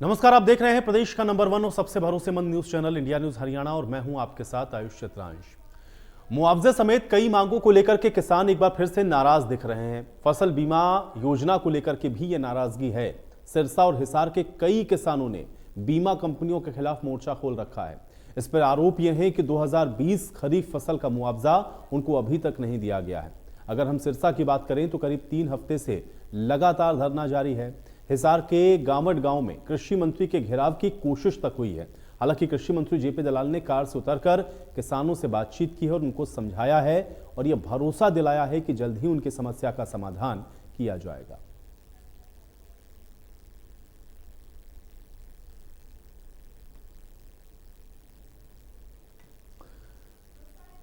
नमस्कार, आप देख रहे हैं प्रदेश का नंबर 1 और सबसे भरोसेमंद news channel India news Haryana और मैं हूं आपके साथ आयुष चित्रांश। मुआवजे समेत कई मांगों को लेकर के किसान एक बार फिर से नाराज दिख रहे हैं। फसल बीमा योजना को लेकर के भी ये नाराजगी है। सिरसा और हिसार के कई किसानों ने बीमा कंपनियों के खिलाफ मोर्चा खोल रखा है। इस पर आरोप यह है कि 2020 खरीफ फसल का मुआवजा उनको अभी तक नहीं दिया गया है। अगर हम सिरसा की बात करें तो करीब 3 हफ्ते से लगातार धरना जारी है। हिसार के गावट गांव में कृषि मंत्री के घेराव की कोशिश तक हुई है। हालांकि कृषि मंत्री जेपी दलाल ने कार से उतरकर किसानों से बातचीत की है और उनको समझाया है और यह भरोसा दिलाया है कि जल्द ही उनकी समस्या का समाधान किया जाएगा।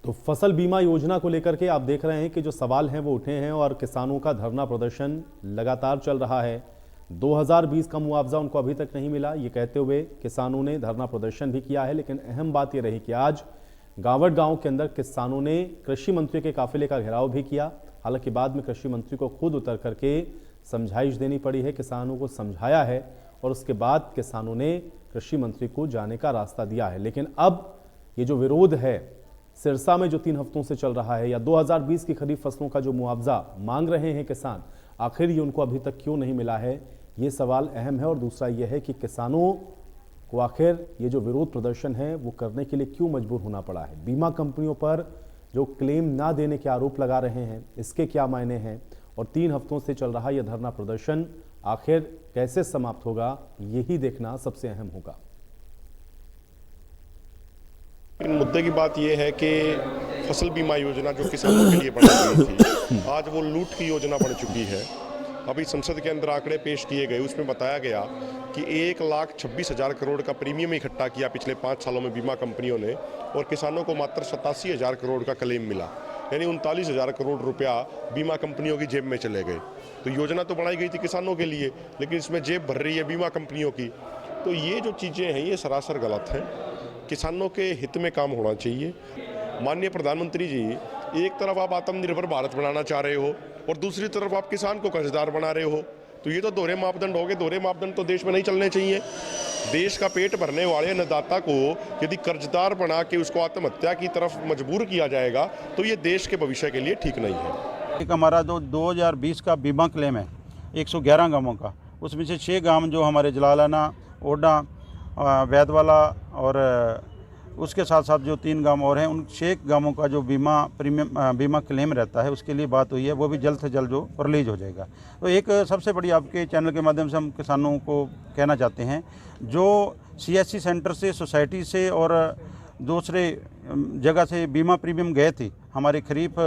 तो फसल बीमा योजना को लेकर के आप देख रहे हैं कि जो सवाल हैं वो उठे हैं और किसानों का धरना प्रदर्शन लगातार चल रहा है। 2020 का मुआवजा उनको अभी तक नहीं मिला, ये कहते हुए किसानों ने धरना प्रदर्शन भी किया है। लेकिन अहम बात यह रही कि आज गावट गांव के अंदर किसानों ने कृषि मंत्री के काफिले का घेराव भी किया। हालांकि बाद में कृषि मंत्री को खुद उतर करके समझाइश देनी पड़ी है, किसानों को समझाया है और उसके बाद किसानों ने कृषि मंत्री को जाने का रास्ता दिया है। लेकिन अब ये जो विरोध है सिरसा में जो 3 हफ्तों से चल रहा है, या 2020 की खरीफ फसलों का जो मुआवजा मांग रहे हैं किसान, आखिर ये उनको अभी तक क्यों नहीं मिला है, ये सवाल अहम है। और दूसरा ये है कि किसानों को आखिर ये जो विरोध प्रदर्शन है वो करने के लिए क्यों मजबूर होना पड़ा है। बीमा कंपनियों पर जो क्लेम ना देने के आरोप लगा रहे हैं, इसके क्या मायने हैं, और 3 हफ्तों से चल रहा यह धरना प्रदर्शन आखिर कैसे समाप्त होगा, यही देखना सबसे अहम होगा। मुद्दे की बात यह है कि फसल बीमा योजना जो किसानों के लिए बनाई गई थी, आज वो लूट की योजना बन चुकी है। अभी संसद के अंदर आंकड़े पेश किए गए, उसमें बताया गया कि 1,26,000 करोड़ का प्रीमियम इकट्ठा किया पिछले 5 सालों में बीमा कंपनियों ने, और किसानों को मात्र 87,000 करोड़ का क्लेम मिला। यानी 39,000 करोड़ रुपया बीमा कंपनियों की जेब में चले गए। तो योजना तो बनाई गई थी किसानों के लिए, लेकिन इसमें जेब भर रही है बीमा कंपनियों की। तो ये जो चीज़ें हैं ये सरासर गलत हैं। किसानों के हित में काम होना चाहिए। माननीय प्रधानमंत्री जी, एक तरफ आप आत्मनिर्भर भारत बनाना चाह रहे हो और दूसरी तरफ आप किसान को कर्जदार बना रहे हो, तो ये तो दोहरे मापदंड हो गए। दोहरे मापदंड तो देश में नहीं चलने चाहिए। देश का पेट भरने वाले अन्नदाता को यदि कर्जदार बना के उसको आत्महत्या की तरफ मजबूर किया जाएगा तो ये देश के भविष्य के लिए ठीक नहीं है। एक हमारा जो 2020 का बीमा क्लेम है 111 गांवों का, उसमें से 6 गांव जो हमारे जलालाना, ओडा, वैदवाला और उसके साथ साथ जो 3 गांव और हैं, उन 6 गांवों का जो बीमा क्लेम रहता है उसके लिए बात हुई है, वो भी जल्द से जल्द जो रिलीज हो जाएगा। तो एक सबसे बड़ी आपके चैनल के माध्यम से हम किसानों को कहना चाहते हैं, जो CSC सेंटर से, सोसाइटी से और दूसरे जगह से बीमा प्रीमियम गए थे हमारे खरीफ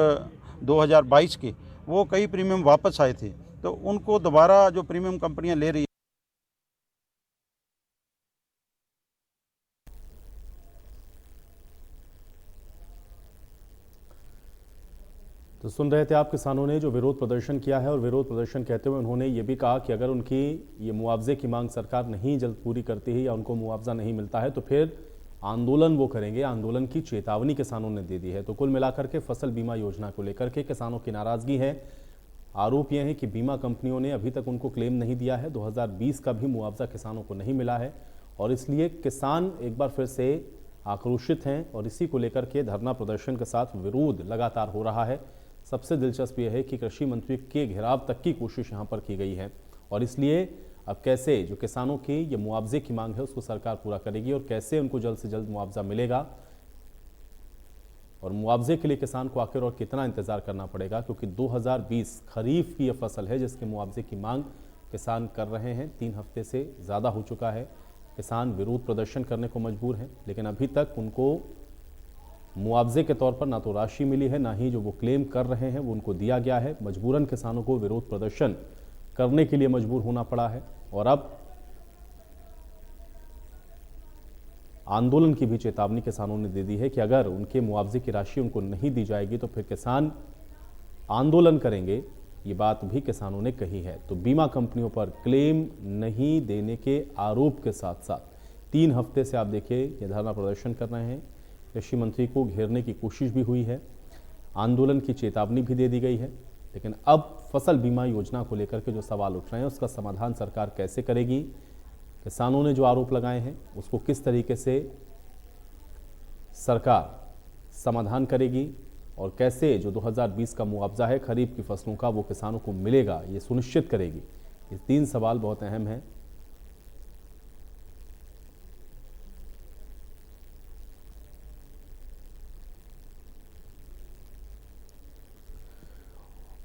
2022 के, वो कई प्रीमियम वापस आए थे, तो उनको दोबारा जो प्रीमियम कंपनियां ले रही है। तो सुन रहे थे आप किसानों ने जो विरोध प्रदर्शन किया है, और विरोध प्रदर्शन कहते हुए उन्होंने ये भी कहा कि अगर उनकी ये मुआवजे की मांग सरकार नहीं जल्द पूरी करती है या उनको मुआवजा नहीं मिलता है तो फिर आंदोलन वो करेंगे। आंदोलन की चेतावनी किसानों ने दे दी है। तो कुल मिलाकर के फसल बीमा योजना को लेकर के किसानों की नाराजगी है। आरोप यह है कि बीमा कंपनियों ने अभी तक उनको क्लेम नहीं दिया है। 2020 का भी मुआवजा किसानों को नहीं मिला है और इसलिए किसान एक बार फिर से आक्रोशित हैं और इसी को लेकर के धरना प्रदर्शन के साथ विरोध लगातार हो रहा है। सबसे दिलचस्प यह है कि कृषि मंत्री के घेराव तक की कोशिश यहां पर की गई है और इसलिए अब कैसे जो किसानों की ये मुआवजे की मांग है उसको सरकार पूरा करेगी और कैसे उनको जल्द से जल्द मुआवजा मिलेगा, और मुआवजे के लिए किसान को आखिर और कितना इंतजार करना पड़ेगा, क्योंकि 2020 खरीफ की यह फसल है जिसके मुआवजे की मांग किसान कर रहे हैं। 3 हफ्ते से ज़्यादा हो चुका है। किसान विरोध प्रदर्शन करने को मजबूर हैं, लेकिन अभी तक उनको मुआवजे के तौर पर ना तो राशि मिली है, ना ही जो वो क्लेम कर रहे हैं वो उनको दिया गया है। मजबूरन किसानों को विरोध प्रदर्शन करने के लिए मजबूर होना पड़ा है और अब आंदोलन की भी चेतावनी किसानों ने दे दी है कि अगर उनके मुआवजे की राशि उनको नहीं दी जाएगी तो फिर किसान आंदोलन करेंगे। ये बात भी किसानों ने कही है। तो बीमा कंपनियों पर क्लेम नहीं देने के आरोप के साथ साथ 3 हफ्ते से आप देखिए ये धरना प्रदर्शन कर रहे हैं। कृषि मंत्री को घेरने की कोशिश भी हुई है, आंदोलन की चेतावनी भी दे दी गई है, लेकिन अब फसल बीमा योजना को लेकर के जो सवाल उठ रहे हैं उसका समाधान सरकार कैसे करेगी, किसानों ने जो आरोप लगाए हैं उसको किस तरीके से सरकार समाधान करेगी और कैसे जो 2020 का मुआवजा है खरीफ की फसलों का वो किसानों को मिलेगा, ये सुनिश्चित करेगी। ये 3 सवाल बहुत अहम हैं।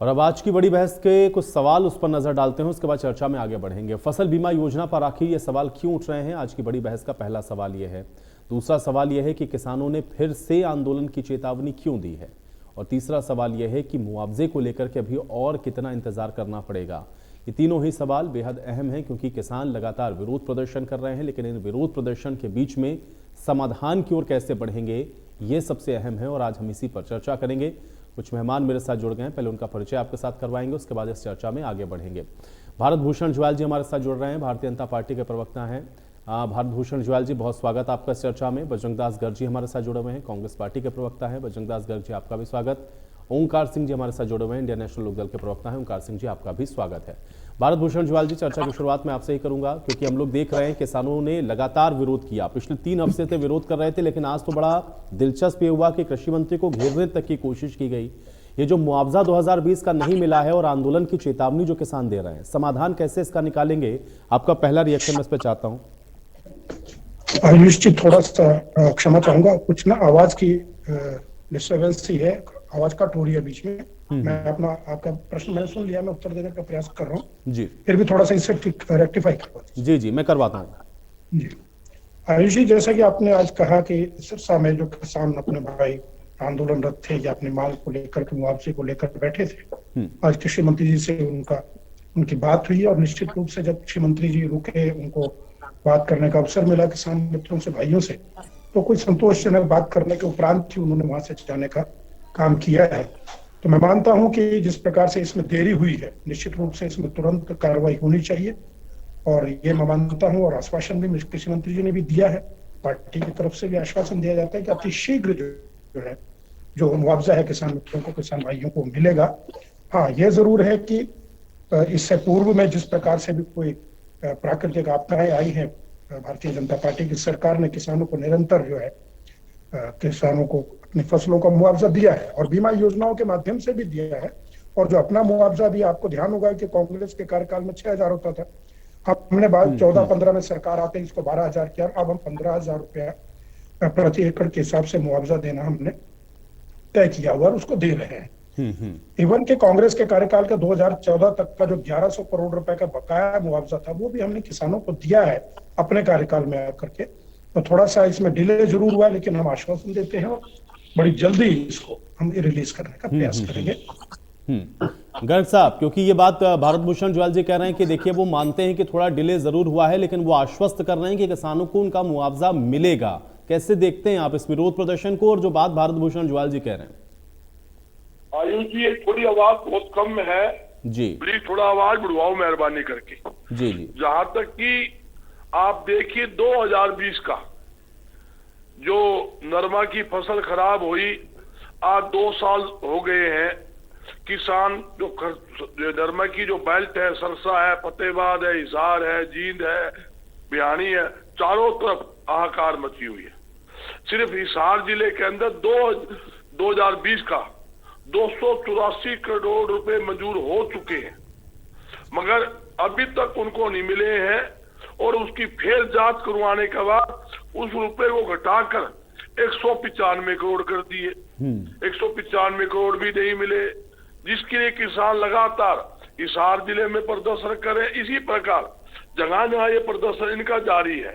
और अब आज की बड़ी बहस के कुछ सवाल उस पर नजर डालते हैं, उसके बाद चर्चा में आगे बढ़ेंगे। फसल बीमा योजना पर आखिर ये सवाल क्यों उठ रहे हैं? आज की बड़ी बहस का पहला सवाल यह है। दूसरा सवाल यह है कि किसानों ने फिर से आंदोलन की चेतावनी क्यों दी है? और तीसरा सवाल यह है कि मुआवजे को लेकर के अभी और कितना इंतजार करना पड़ेगा? ये तीनों ही सवाल बेहद अहम हैं क्योंकि किसान लगातार विरोध प्रदर्शन कर रहे हैं, लेकिन इन विरोध प्रदर्शन के बीच में समाधान की ओर कैसे बढ़ेंगे ये सबसे अहम है और आज हम इसी पर चर्चा करेंगे। कुछ मेहमान मेरे साथ जुड़ गए हैं, पहले उनका परिचय आपके साथ करवाएंगे, उसके बाद इस चर्चा में आगे बढ़ेंगे। भारत भूषण जुएल जी हमारे साथ जुड़ रहे हैं, भारतीय जनता पार्टी के प्रवक्ता हैं। भारत भूषण जुएल जी, बहुत स्वागत आपका इस चर्चा में। बजरंग दास गर्ग जी हमारे साथ जुड़े हुए हैं, कांग्रेस पार्टी के प्रवक्ता हैं। बजरंग दास गर्ग जी, आपका भी स्वागत। ओंकार सिंह जी हमारे साथ जुड़े हुए हैं, इंडियन नेशनल लोकदल के प्रवक्ता हैं। ओंकार सिंह जी, आपका भी स्वागत है। भारत भूषण जुएल जी, चर्चा की शुरुआत मैं आपसे ही करूंगा क्योंकि हम लोग देख रहे हैं किसानों ने लगातार विरोध किया, पिछले 3 हफ्ते से विरोध कर रहे थे, लेकिन आज तो बड़ा दिलचस्प ये हुआ कि कृषि मंत्री को घेरने तक की कोशिश की गई। ये जो मुआवजा 2020 का नहीं मिला है और आंदोलन की चेतावनी जो किसान दे रहे हैं, समाधान कैसे इसका निकालेंगे? आपका पहला रिएक्शन मैं इस पर चाहता हूँ। आयुष जी, थोड़ा सा क्षमा चाहूंगा, कुछ ना आवाज की डिस्टर्बेंस ही है, आवाज कट हो रही है बीच में। मैं आपका प्रश्न मैंने सुन लिया, मैं उत्तर देने का प्रयास कर रहा हूँ जी, फिर भी थोड़ा सा इसे रेक्टिफाई करवा दीजिए। जी, मैं करवाता हूँ जी। आयुष जी, जैसा कि आपने आज कहा कि सिरसा में जो किसान अपने भाई आंदोलनरत थे या अपनी मांग को लेकर के मुआवजे को लेकर बैठे थे, आज कृषि मंत्री जी से उनकी बात हुई और निश्चित रूप से जब कृषि मंत्री जी रुके, उनको बात करने का अवसर मिला किसान मित्रों से, भाइयों से, तो कोई संतोषजनक बात करने के उपरांत ही उन्होंने वहां से जाने का काम किया है। तो मैं मानता हूं कि जिस प्रकार से इसमें देरी हुई है, निश्चित रूप से इसमें तुरंत कार्रवाई होनी चाहिए और ये मैं मानता हूं और आश्वासन भी कृषि मंत्री जी ने भी दिया है, पार्टी की तरफ से भी आश्वासन दिया जाता है कि अति शीघ्र जो है जो मुआवजा है किसान मित्रों को, किसान भाइयों को मिलेगा। हाँ, यह जरूर है कि इससे पूर्व में जिस प्रकार से भी कोई प्राकृतिक आपदाएं आई हैं, भारतीय जनता पार्टी की सरकार ने किसानों को निरंतर जो है किसानों को अपनी फसलों का मुआवजा दिया है और बीमा योजनाओं के माध्यम से भी दिया है। और जो अपना मुआवजा भी, आपको ध्यान होगा कि कांग्रेस के कार्यकाल में 6,000 होता था, हमने बाद 14-15 में सरकार आते ही इसको 12,000 किया। अब हम 15,000 रुपया प्रति एकड़ के हिसाब से मुआवजा देना हमने तय किया हुआ और उसको दे रहे हैं। इवन के कांग्रेस के कार्यकाल का 2014 तक का जो 1100 करोड़ रुपए का बकाया मुआवजा था, वो भी हमने किसानों को दिया है अपने कार्यकाल में आकर के। तो थोड़ा सा इसमें डिले जरूर हुआ, लेकिन हम आश्वासन देते हैं और बड़ी जल्दी इसको हम रिलीज करने का प्रयास करेंगे। गर्ग साहब, क्योंकि ये बात भारत भूषण जुएल जी कह रहे हैं कि देखिए वो मानते हैं कि थोड़ा डिले जरूर हुआ है, लेकिन वो आश्वस्त कर रहे हैं कि किसानों को उनका मुआवजा मिलेगा। कैसे देखते हैं आप इस विरोध प्रदर्शन को और जो बात भारत भूषण जुएल जी कह रहे हैं? आयुष जी, थोड़ी आवाज बहुत कम है जी, प्लीज थोड़ा आवाज बढ़वाओ मेहरबानी करके। जी जी। जहां तक कि आप देखिए 2020 का जो नरमा की फसल खराब हुई, आज 2 साल हो गए हैं। किसान जो नरमा की जो बेल्ट है, सरसा है, फतेहाबाद है, हिसार है, जींद है, बिहानी है, चारों तरफ हाहाकार मची हुई है। सिर्फ हिसार जिले के अंदर 2020 का 284 करोड़ रुपए मंजूर हो चुके हैं, मगर अभी तक उनको नहीं मिले हैं और उसकी फिर जांच करवाने के बाद उस रुपए को घटाकर 195 करोड़ कर दिए। 195 करोड़ भी नहीं मिले, जिसके लिए किसान लगातार हिसार जिले में प्रदर्शन करें। इसी प्रकार जगह जगह ये प्रदर्शन इनका जारी है।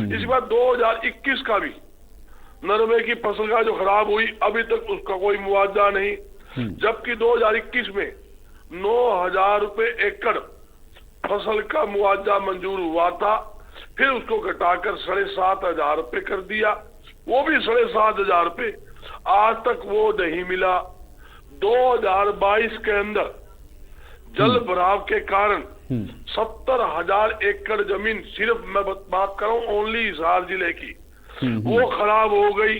इसी बार 2021 का भी नरमे की फसल का जो खराब हुई, अभी तक उसका कोई मुआवजा नहीं, जबकि 2021 में 9,000 रुपए एकड़ फसल का मुआवजा मंजूर हुआ था, फिर उसको घटाकर 7,500 रुपए कर दिया, वो भी 7,500 रुपए आज तक वो नहीं मिला। 2022 के अंदर जल भराव के कारण 70,000 एकड़ जमीन, सिर्फ मैं बात कर रहा हूँ ओनली हिसार जिले की, वो खराब हो गई।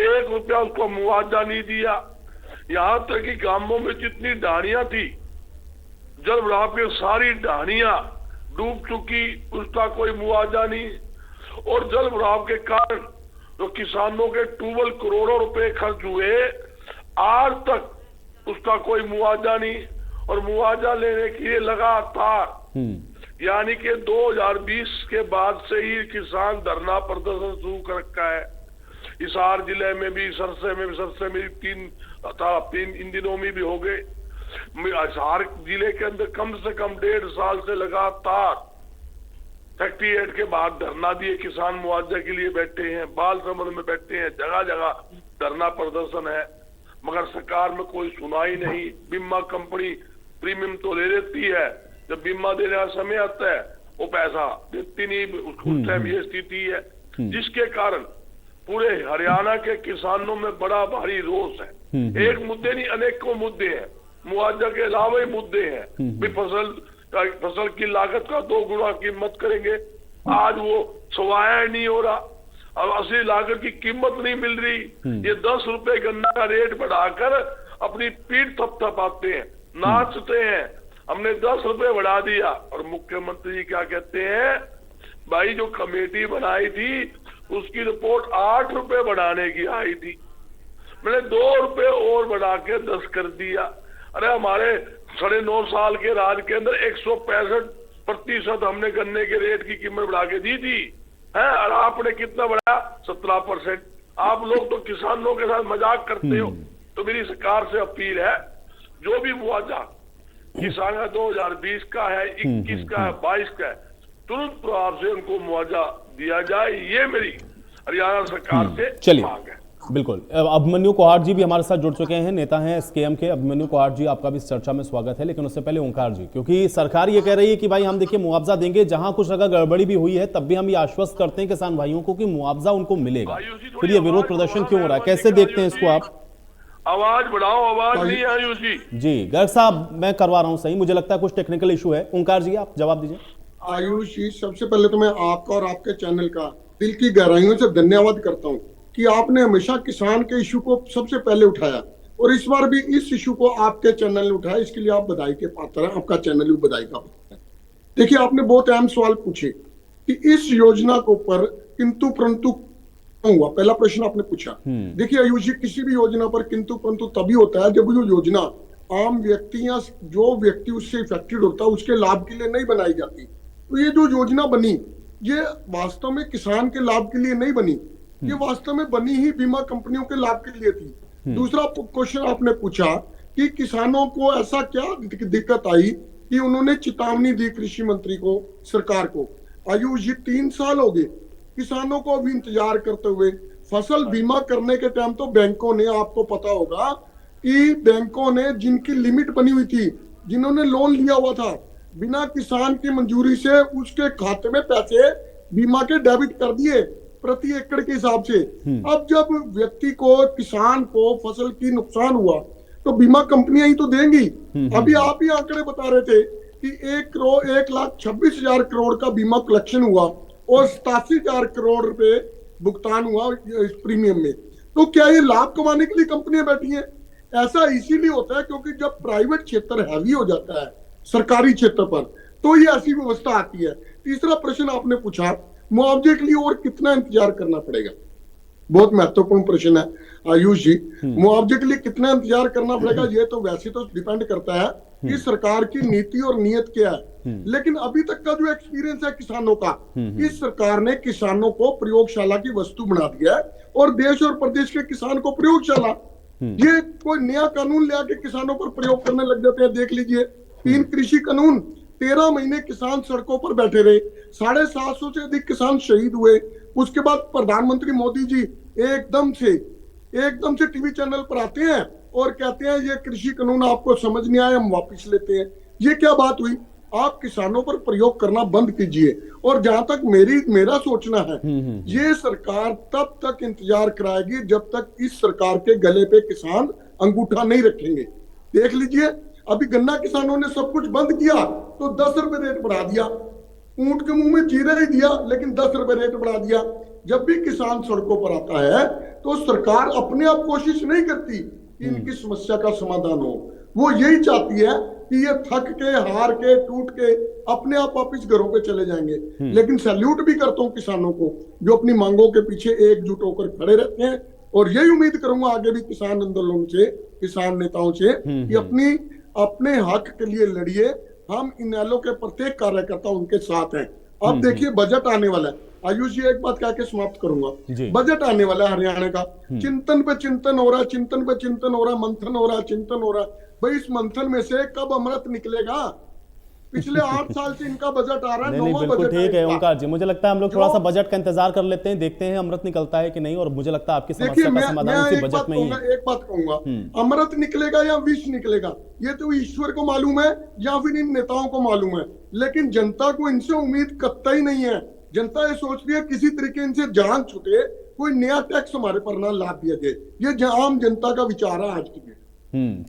1 रुपया उसको मुआवजा नहीं दिया। यहाँ तक कि गांवों में जितनी ढाणियां थी, जल भराव की सारी ढाणियां डूब चुकी, उसका कोई मुआवजा नहीं। और जल भराव के कारण जो किसानों के ट्यूबवेल करोड़ों रुपए खर्च हुए, आज तक उसका कोई मुआवजा नहीं। और मुआवजा लेने के लिए लगातार यानी कि 2020 के बाद से ही किसान धरना प्रदर्शन शुरू कर रखा है। हिसार जिले में भी, सरसे में तीन इन दिनों में भी हो गए। हिसार जिले के अंदर कम से कम 1.5 साल से लगातार फैक्ट्री एक्ट के बाद धरना दिए किसान मुआवजे के लिए बैठे हैं, बाल समर में बैठे हैं, जगह जगह धरना प्रदर्शन है, मगर सरकार में कोई सुनाई नहीं। बीमा कंपनी प्रीमियम तो ले लेती है, जब बीमा देने का समय आता है वो पैसा देती नहीं, उस टाइम ये स्थिति है, जिसके कारण पूरे हरियाणा के किसानों में बड़ा भारी रोष है। एक मुद्दे नहीं, अनेकों मुद्दे हैं, मुआवजा के अलावा मुद्दे हैं। भी फसल की लागत का 2 गुना कीमत करेंगे, आज वो सवाया नहीं हो रहा। अब असली लागत की कीमत नहीं मिल रही, ये 10 रुपए गन्ना का रेट बढ़ाकर अपनी पीठ थपथपाते हैं, नाचते हैं, हमने 10 रुपए बढ़ा दिया। और मुख्यमंत्री जी क्या कहते हैं, भाई जो कमेटी बनाई थी उसकी रिपोर्ट 8 रुपए बढ़ाने की आई थी, मैंने 2 रुपए और बढ़ा के 10 कर दिया। अरे हमारे 9.5 साल के राज के अंदर 165% हमने गन्ने के रेट की कीमत बढ़ा के दी थी, है, और आपने कितना बढ़ाया? 17%। आप लोग तो किसानों के साथ मजाक करते हो। तो मेरी सरकार से अपील है, जो भी मुआवजा किसान का 2020 का है, 21 का है, 22 का है, तुरंत प्रभाव से उनको मुआवजा दिया जाए, ये मेरी हरियाणा सरकार से मांग है। बिल्कुल। अभिमन्यु कोहाट जी भी हमारे साथ जुड़ चुके हैं, नेता हैं एसकेएम के। अभिमन्यु कोहाट जी, आपका भी इस चर्चा में स्वागत है, लेकिन उससे पहले ओंकार जी, क्योंकि सरकार ये कह रही है कि भाई हम देखिए मुआवजा देंगे, जहां कुछ अगर गड़बड़ी भी हुई है तब भी हम ये आश्वस्त करते हैं किसान भाइयों को कि मुआवजा उनको मिलेगा, फिर ये विरोध प्रदर्शन क्यों हो रहा है, कैसे देखते हैं इसको आप? आवाज बढ़ाओ, आवाज नहीं आयुष जी। गर्ग साहब, मैं करवा रहा हूँ सही, मुझे लगता है कुछ टेक्निकल इशू है। ओंकार जी, आप जवाब दीजिए। आयुष जी, सबसे पहले तो मैं आपका और आपके चैनल का दिल की गहराइयों से धन्यवाद करता हूँ कि आपने हमेशा किसान के इशू को सबसे पहले उठाया, और इस बार भी इस इशू को आपके चैनल ने उठाया, इसके लिए आप बधाई के पात्र हैं, आपका चैनल भी बधाई का पात्र है। देखिए, आपने बहुत अहम सवाल पूछे कि इस योजना को पर किंतु परंतु हुआ, पहला प्रश्न आपने पूछा। देखिए आयुष जी, किसी भी योजना पर किंतु परंतु तभी होता है जब वो योजना आम व्यक्ति या जो व्यक्ति उससे इफेक्टेड होता है उसके लाभ के लिए नहीं बनाई जाती। तो ये जो योजना बनी, ये वास्तव में किसान के लाभ के लिए नहीं बनी, ये वास्तव में बनी ही बीमा कंपनियों के लाभ के लिए थी। दूसरा क्वेश्चन आपने पूछा कि किसानों को ऐसा क्या दिक्कत आई कि उन्होंने चेतावनी दी कृषि मंत्री को, सरकार को। आयुष जी, 3 साल हो गए किसानों को अभी इंतजार करते हुए। फसल बीमा करने के टाइम तो बैंकों ने, आपको पता होगा कि बैंकों ने जिनकी लिमिट बनी हुई थी, जिन्होंने लोन लिया हुआ था, बिना किसान की मंजूरी से उसके खाते में पैसे बीमा के डेबिट कर दिए प्रति एकड़ के हिसाब से। अब जब व्यक्ति को, किसान को फसल की नुकसान हुआ तो बीमा कंपनियां ही तो देंगी। अभी आप ही आंकड़े बता रहे थे कि 1,26,000 करोड़ का बीमा कलेक्शन हुआ और 87,000 करोड़ रुपए भुगतान हुआ इस प्रीमियम में। तो क्या ये लाभ कमाने के लिए कंपनियां बैठी हैं? ऐसा इसीलिए होता है क्योंकि जब प्राइवेट क्षेत्र हैवी हो जाता है सरकारी क्षेत्र पर, तो ये ऐसी व्यवस्था आती है। तीसरा प्रश्न आपने पूछा, मुआवजे के लिए और कितना इंतजार करना पड़ेगा? बहुत महत्वपूर्ण प्रश्न है आयुष जी। मुआवजे के लिए कितना इंतजार करना पड़ेगा, ये तो वैसे तो डिपेंड करता है कि सरकार की नीति और नीयत क्या है। लेकिन अभी तक का जो एक्सपीरियंस है किसानों का, इस सरकार ने किसानों को प्रयोगशाला की वस्तु बना दिया है और देश और प्रदेश के किसान को प्रयोगशाला, ये कोई नया कानून ले आके किसानों पर प्रयोग करने लग जाते हैं। देख लीजिए, 3 कृषि कानून, 13 महीने किसान सड़कों पर बैठे रहे, 750 से अधिक किसान शहीद हुए। उसके बाद प्रधानमंत्री मोदी जी एकदम से टीवी चैनल पर आते हैं और कहते हैं ये कृषि कानून आपको समझ नहीं आया, हम वापस लेते हैं। ये क्या बात हुई? आप किसानों पर प्रयोग करना बंद कीजिए। और जहां तक मेरा सोचना है, ये सरकार तब तक इंतजार कराएगी जब तक इस सरकार के गले पे किसान अंगूठा नहीं रखेंगे। देख लीजिए, अभी गन्ना किसानों ने सब कुछ बंद किया तो 10 रुपए रेट बढ़ा दिया, ऊंट के मुंह में जीरा ही दिया लेकिन 10 रुपए रेट बढ़ा दिया। जब भी किसान सड़कों पर आता है तो सरकार अपने आप कोशिश नहीं करती कि इनकी समस्या का समाधान हो, वो यही चाहती है कि ये थक के, हार के, टूट के अपने आप वापिस घरों पे चले जाएंगे। लेकिन सैल्यूट भी करता हूँ किसानों को जो अपनी मांगों के पीछे एकजुट होकर खड़े रहते हैं, और यही उम्मीद करूंगा आगे भी किसान आंदोलन से, किसान नेताओं से कि अपने हक के लिए लड़िए। हम इनेलो के प्रत्येक कार्यकर्ता उनके साथ हैं। अब देखिए बजट आने वाला है। आयुष जी, एक बात कह के समाप्त करूंगा। बजट आने वाला है हरियाणा का, चिंतन पे चिंतन हो रहा है, चिंतन पे चिंतन हो रहा है, मंथन हो रहा है, चिंतन हो रहा है। भाई इस मंथन में से कब अमृत निकलेगा? पिछले 8 साल से इनका बजट आ रहा है, नहीं, बिल्कुल ठीक है ओंकार जी, मुझे लगता है हम लोग थोड़ा सा बजट का इंतजार कर लेते हैं, देखते हैं अमृत निकलता है कि नहीं, और मुझे लगता है आपकी समस्या का समाधान उसी बजट में ही है। एक बात कहूंगा, अमृत निकलेगा या विष निकलेगा ये तो ईश्वर को मालूम है या फिर इन नेताओं को मालूम है, लेकिन जनता को इनसे उम्मीद कतई नहीं है। जनता ये सोच रही है किसी तरीके इनसे जान छूटे, कोई नया टैक्स हमारे पर ना लाद दिया जाए। ये आम जनता का विचार है आज की डेट।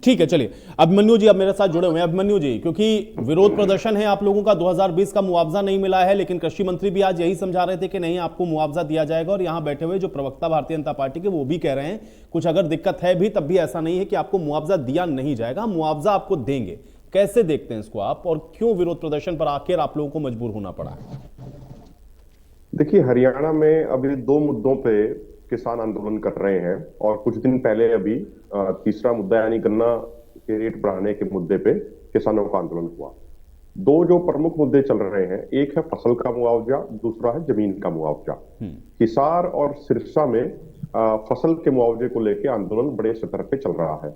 ठीक है, चलिए अभिमन्यु जी अब मेरे साथ जुड़े हुए हैं। अभिमन्यु जी, क्योंकि विरोध प्रदर्शन है आप लोगों का, 2020 का मुआवजा नहीं मिला है, लेकिन कृषि मंत्री भी आज यही समझा रहे थे कि नहीं आपको मुआवजा दिया जाएगा, और यहां बैठे हुए जो प्रवक्ता भारतीय जनता पार्टी के वो भी कह रहे हैं कुछ अगर दिक्कत है भी तब भी ऐसा नहीं है कि आपको मुआवजा दिया नहीं जाएगा, मुआवजा आपको देंगे। कैसे देखते हैं इसको आप, और क्यों विरोध प्रदर्शन पर आखिर आप लोगों को मजबूर होना पड़ा? देखिए, हरियाणा में अभी 2 मुद्दों पे किसान आंदोलन कर रहे हैं, और कुछ दिन पहले अभी तीसरा मुद्दा यानी गन्ना के रेट बढ़ाने के मुद्दे पे किसानों का आंदोलन हुआ। 2 जो प्रमुख मुद्दे चल रहे हैं, एक है फसल का मुआवजा, दूसरा है जमीन का मुआवजा। हिसार और सिरसा में फसल के मुआवजे को लेकर आंदोलन बड़े स्तर पे चल रहा है।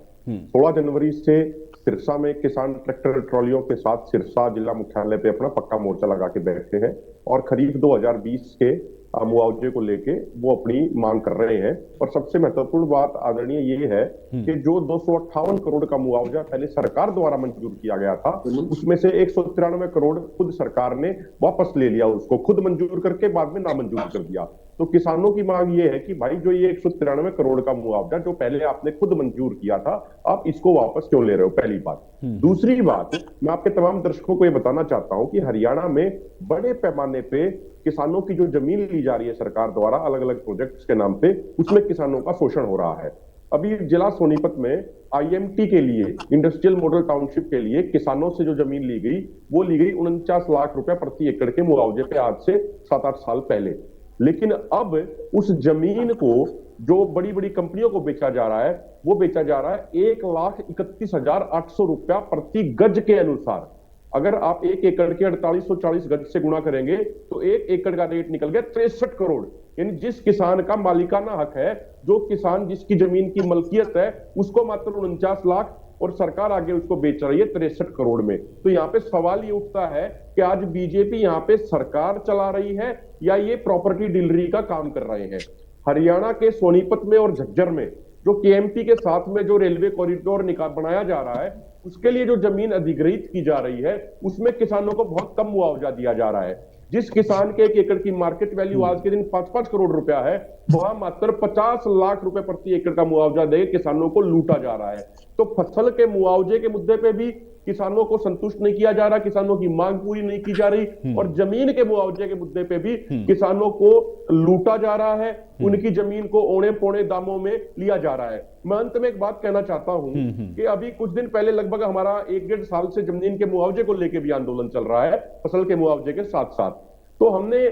16 जनवरी से सिरसा में किसान ट्रैक्टर ट्रॉलियों के साथ सिरसा जिला मुख्यालय पे अपना पक्का मोर्चा लगा के बैठे हैं, और खरीफ 2020 के मुआवजे को लेके वो अपनी मांग कर रहे हैं। और सबसे महत्वपूर्ण बात आदरणीय ये है कि जो 258 करोड़ का मुआवजा पहले सरकार द्वारा मंजूर किया गया था, उसमें से 193 करोड़ खुद सरकार ने वापस ले लिया, उसको खुद मंजूर करके बाद में नामंजूर कर दिया। तो किसानों की मांग ये है कि भाई जो ये 193 करोड़ का मुआवजा जो पहले आपने खुद मंजूर किया था, आप इसको वापस क्यों ले रहे हो? पहली बात। दूसरी बात, मैं आपके तमाम दर्शकों को ये बताना चाहता हूं कि हरियाणा में बड़े पैमाने पे किसानों की जो जमीन ली जा रही है सरकार द्वारा अलग अलग प्रोजेक्ट्स के नाम पे, उसमें किसानों का शोषण हो रहा है। अभी जिला सोनीपत में IMT के लिए, इंडस्ट्रियल मॉडल टाउनशिप के लिए किसानों से जो जमीन ली गई, वो ली गई 49 लाख रुपए प्रति एकड़ के मुआवजे पे, आज से 7-8 साल पहले। लेकिन अब उस जमीन को जो बड़ी बड़ी कंपनियों को बेचा जा रहा है, वो बेचा जा रहा है 1,31,800 रुपया प्रति गज के अनुसार। अगर आप 1 एकड़ के 4840 गज से गुणा करेंगे तो 1 एकड़ का रेट निकल गया 63 करोड़। यानी जिस किसान का मालिकाना हक है, जो किसान जिसकी जमीन की मलकियत है, उसको मात्र 49 लाख, और सरकार आगे उसको बेच रही है 63 करोड़ में। तो यहाँ पे सवाल ये उठता है कि आज बीजेपी यहाँ पे सरकार चला रही है या ये प्रॉपर्टी डीलरी का काम कर रहे हैं। हरियाणा के सोनीपत में और झज्जर में जो KMP के साथ में जो रेलवे कॉरिडोर बनाया जा रहा है, उसके लिए जो जमीन अधिग्रहित की जा रही है, उसमें किसानों को बहुत कम मुआवजा दिया जा रहा है। जिस किसान के 1 एकड़ की मार्केट वैल्यू आज के दिन 5-5 करोड़ रुपया है, वहां मात्र 50 लाख रुपए प्रति एकड़ का मुआवजा दे किसानों को लूटा जा रहा है। तो फसल के मुआवजे के मुद्दे पे भी किसानों को संतुष्ट नहीं किया जा रहा, किसानों की मांग पूरी नहीं की जा रही, और जमीन के मुआवजे के मुद्दे पे भी किसानों को लूटा जा रहा है, उनकी जमीन को औने पौने दामों में लिया जा रहा है। मैं अंत में एक बात कहना चाहता हूं कि अभी कुछ दिन पहले लगभग हमारा 1-1.5 साल से जमीन के मुआवजे को लेकर भी आंदोलन चल रहा है, फसल के मुआवजे के साथ साथ। तो हमने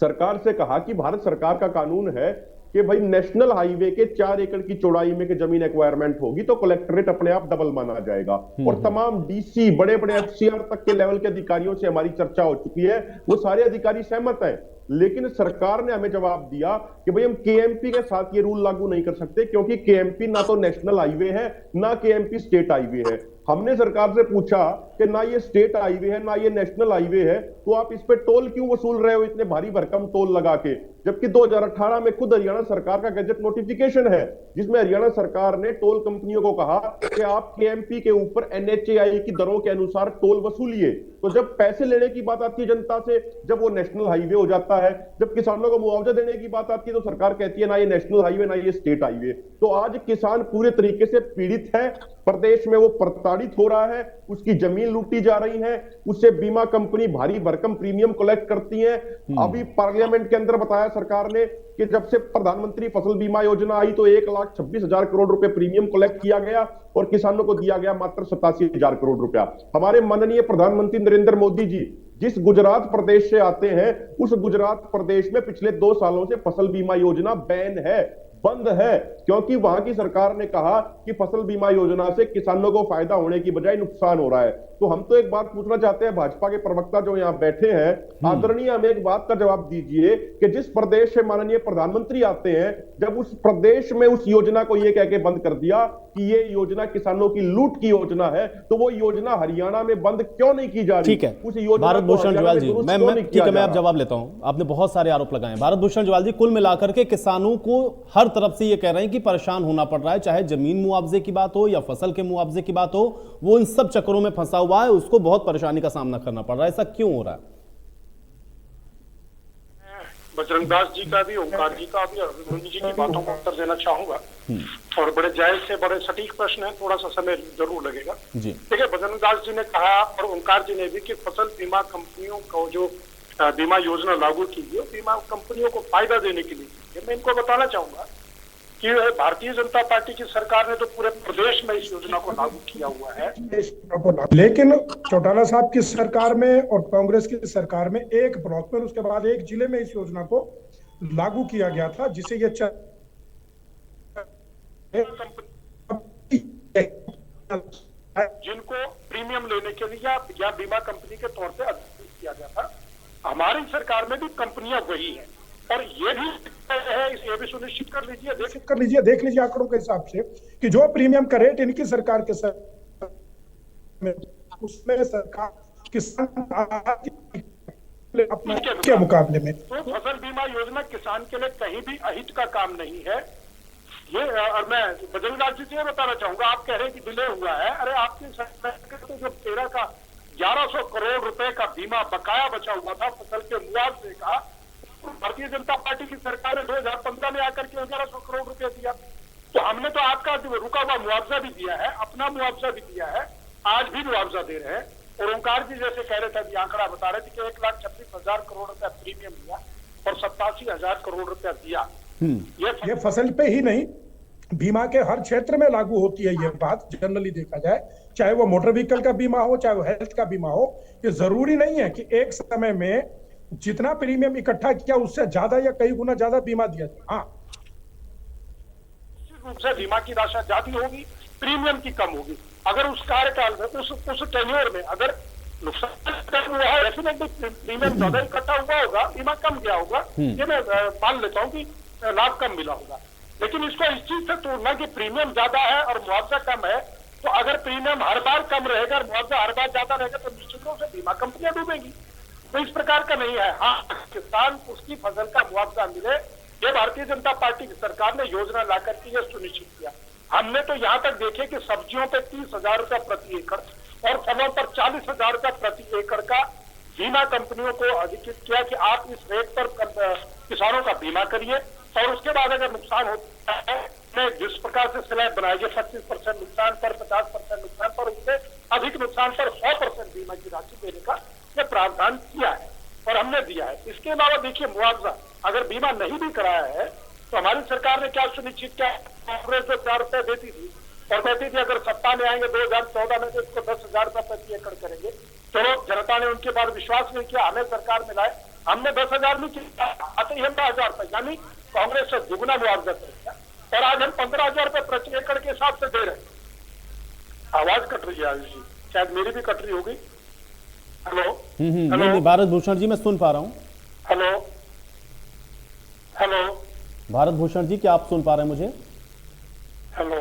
सरकार से कहा कि भारत सरकार का कानून है कि भाई नेशनल हाईवे के 4 एकड़ की चौड़ाई में के जमीन एक्वायरमेंट होगी तो कलेक्टरेट अपने आप डबल माना जाएगा। और तमाम DC, बड़े बड़े FCR तक के लेवल के अधिकारियों से हमारी चर्चा हो चुकी है, वो सारे अधिकारी सहमत हैं। लेकिन सरकार ने हमें जवाब दिया कि भाई हम KMP के साथ ये रूल लागू नहीं कर सकते, क्योंकि KMP ना तो नेशनल हाईवे है, ना KMP स्टेट हाईवे है। हमने सरकार से पूछा कि ना ये स्टेट हाईवे है, ना ये नेशनल हाईवे है, तो आप इस पे टोल क्यों वसूल रहे हो इतने भारी भरकम टोल लगा के? जबकि 2018 में खुद हरियाणा सरकार का गजट नोटिफिकेशन है, जिसमें हरियाणा सरकार ने टोल कंपनियों को कहा कि आप KMP के ऊपर NHAI की दरों के अनुसार टोल वसूलिए। तो जब पैसे लेने की बात आती है जनता से, जब वो नेशनल हाईवे हो जाता है। जब किसानों को मुआवजा देने की बात आती है तो सरकार कहती है ना ये नेशनल हाईवे ना ये स्टेट हाईवे। तो आज किसान पूरे तरीके से पीड़ित है, प्रदेश में वो प्रताड़ित हो रहा है, उसकी जमीन लूटी जा रही है, उससे बीमा कंपनी भारी भरकम प्रीमियम कलेक्ट करती है। अभी पार्लियामेंट के अंदर बताया सरकार ने कि जब से प्रधानमंत्री फसल बीमा योजना आई तो 1,26,000 करोड़ रुपए प्रीमियम कलेक्ट किया गया और किसानों को दिया गया मात्र 87,000 करोड़ रुपया। हमारे माननीय प्रधानमंत्री नरेंद्र मोदी जी जिस गुजरात प्रदेश से आते हैं, उस गुजरात प्रदेश में पिछले 2 सालों से फसल बीमा योजना बैन है, बंद है, क्योंकि वहां की सरकार ने कहा कि फसल बीमा योजना से किसानों को फायदा होने की बजाय नुकसान हो रहा है। तो हम तो एक बात पूछना चाहते हैं भाजपा के प्रवक्ता जो यहाँ बैठे हैं, आदरणीय हमें एक बात का जवाब दीजिए कि जिस प्रदेश से माननीय प्रधानमंत्री आते हैं, जब उस प्रदेश में उस योजना को ये कह के बंद कर दिया कि ये योजना किसानों की लूट की योजना है, तो वो योजना हरियाणा में बंद क्यों नहीं की जा रही? ठीक है उस योजना भारत भूषण जुआल जी, मैं अब मैं जवाब लेता हूं। आपने बहुत सारे आरोप लगाए हैं भारत भूषण जुआल जी। कुल मिलाकर के किसानों को हर तरफ से ये कह रहे हैं कि परेशान होना पड़ रहा है, चाहे जमीन मुआवजे की बात हो या फसल के मुआवजे की बात हो, वो इन सब चक्करों में फंसा हुआ है, उसको बहुत परेशानी का सामना करना पड़ रहा है। ऐसा क्यों हो रहा है? बजरंग दास जी का भी, ओंकार जी का भी और अरविंद जी की बातों का उत्तर देना चाहूंगा और बड़े जायज से बड़े सटीक प्रश्न है, थोड़ा सा समय जरूर लगेगा जी। देखिए, बजरंग दास जी ने कहा और ओंकार जी ने भी कि फसल बीमा कंपनियों को जो बीमा योजना लागू की गई, बीमा कंपनियों को फायदा देने के लिए। मैं इनको बताना चाहूंगा कि भारतीय जनता पार्टी की सरकार ने तो पूरे प्रदेश में इस योजना को लागू किया हुआ है, लेकिन चौटाला साहब की सरकार में और कांग्रेस की सरकार में एक ब्लॉक में, उसके बाद एक जिले में इस योजना को लागू किया गया था, जिसे ये जिनको प्रीमियम लेने के लिए या बीमा कंपनी के तौर पे अधिकृत किया गया था। हमारी सरकार में भी कंपनियां वही हैं और ये भी सुनिश्चित कर लीजिए, देख लीजिए आंकड़ों के हिसाब से कि जो प्रीमियम का रेट इनकी सरकार के उसमें सरकार किसान अपने के मुकाबले में तो फसल बीमा योजना किसान के लिए कहीं भी अहित का काम नहीं है। ये और मैं बजरंग दास जी से बताना चाहूंगा, आप कह रहे हैं कि डिले हुआ है। अरे आपकी सरकार तो जब 1100 करोड़ रुपए का बीमा बकाया बचा हुआ था फसल के मुआवजे का, भारतीय जनता पार्टी की सरकार ने 2015 में आकर के 1100 करोड़ रुपए दिया। तो हमने तो आपका रुका हुआ मुआवजा भी दिया है, अपना मुआवजा भी दिया है, आज भी मुआवजा दे रहे हैं। और ओंकार जी जैसे कह रहे थे, अभी आंकड़ा बता रहे थे कि 1,26,000 करोड़ रुपया प्रीमियम लिया और 87,000 करोड़ रुपया दिया। ये फसल पे ही नहीं, बीमा के हर क्षेत्र में लागू होती है ये बात। जनरली देखा जाए, चाहे वो मोटर व्हीकल का बीमा हो, चाहे वो हेल्थ का बीमा हो, ये जरूरी नहीं है कि एक समय में जितना प्रीमियम इकट्ठा किया उससे ज्यादा या कई गुना ज्यादा बीमा दिया जाए। हाँ, रूप से बीमा की राशि ज्यादा होगी, प्रीमियम की कम होगी। अगर उस कार्यकाल में उस टेन्योर में अगर नुकसान हुआ है, डेफिनेटली प्रीमियम ज्यादा इकट्ठा हुआ होगा, बीमा कम गया होगा, ये मैं मान लेता हूँ कि लाभ कम मिला होगा। लेकिन इसको इस चीज से तोड़ना कि प्रीमियम ज्यादा है और मुआवजा कम है, तो अगर प्रीमियम हर बार कम रहेगा और मुआवजा हर बार ज्यादा रहेगा तो निश्चित रूप से बीमा कंपनियां डूबेंगी। तो इस प्रकार का नहीं है। हाँ, किसान उसकी फसल का मुआवजा मिले, ये भारतीय जनता पार्टी की सरकार ने योजना ला करके ये सुनिश्चित किया। हमने तो यहाँ तक देखे कि सब्जियों पे 30,000 रुपया प्रति एकड़ और फलों पर 40,000 रुपया प्रति एकड़ का बीमा कंपनियों को अधिकृत किया कि आप इस रेट पर किसानों का बीमा करिए और उसके बाद अगर नुकसान होता है, जिस प्रकार से स्लैब बनाएंगे 25% नुकसान पर, 50% नुकसान पर, उससे अधिक नुकसान पर 100% बीमा की राशि देने का यह प्रावधान किया है और हमने दिया है। इसके अलावा देखिए, मुआवजा अगर बीमा नहीं भी कराया है तो हमारी सरकार ने क्या सुनिश्चित किया, कांग्रेस जो 4 रुपए देती थी और कहती थी अगर सत्ता में आएंगे 2014 में तो इसको 10,000 रुपए प्रति एकड़ करेंगे। चलो, जनता ने उनके बाद विश्वास नहीं किया, हमें सरकार में लाए, हमने 10,000 नहीं किया, आते ही 15,000 रुपए, यानी कांग्रेस से दुगुना मुआवजा किया और आज हम 15,000 रुपए प्रति एकड़ के हिसाब से दे रहे हैं। आवाज कट रही है आयुष जी, शायद मेरी भी कट रही होगी। हेलो, नहीं, भारत भूषण जी मैं सुन पा रहा हूँ। हेलो हेलो भारत भूषण जी, क्या आप सुन पा रहे हैं मुझे? हेलो,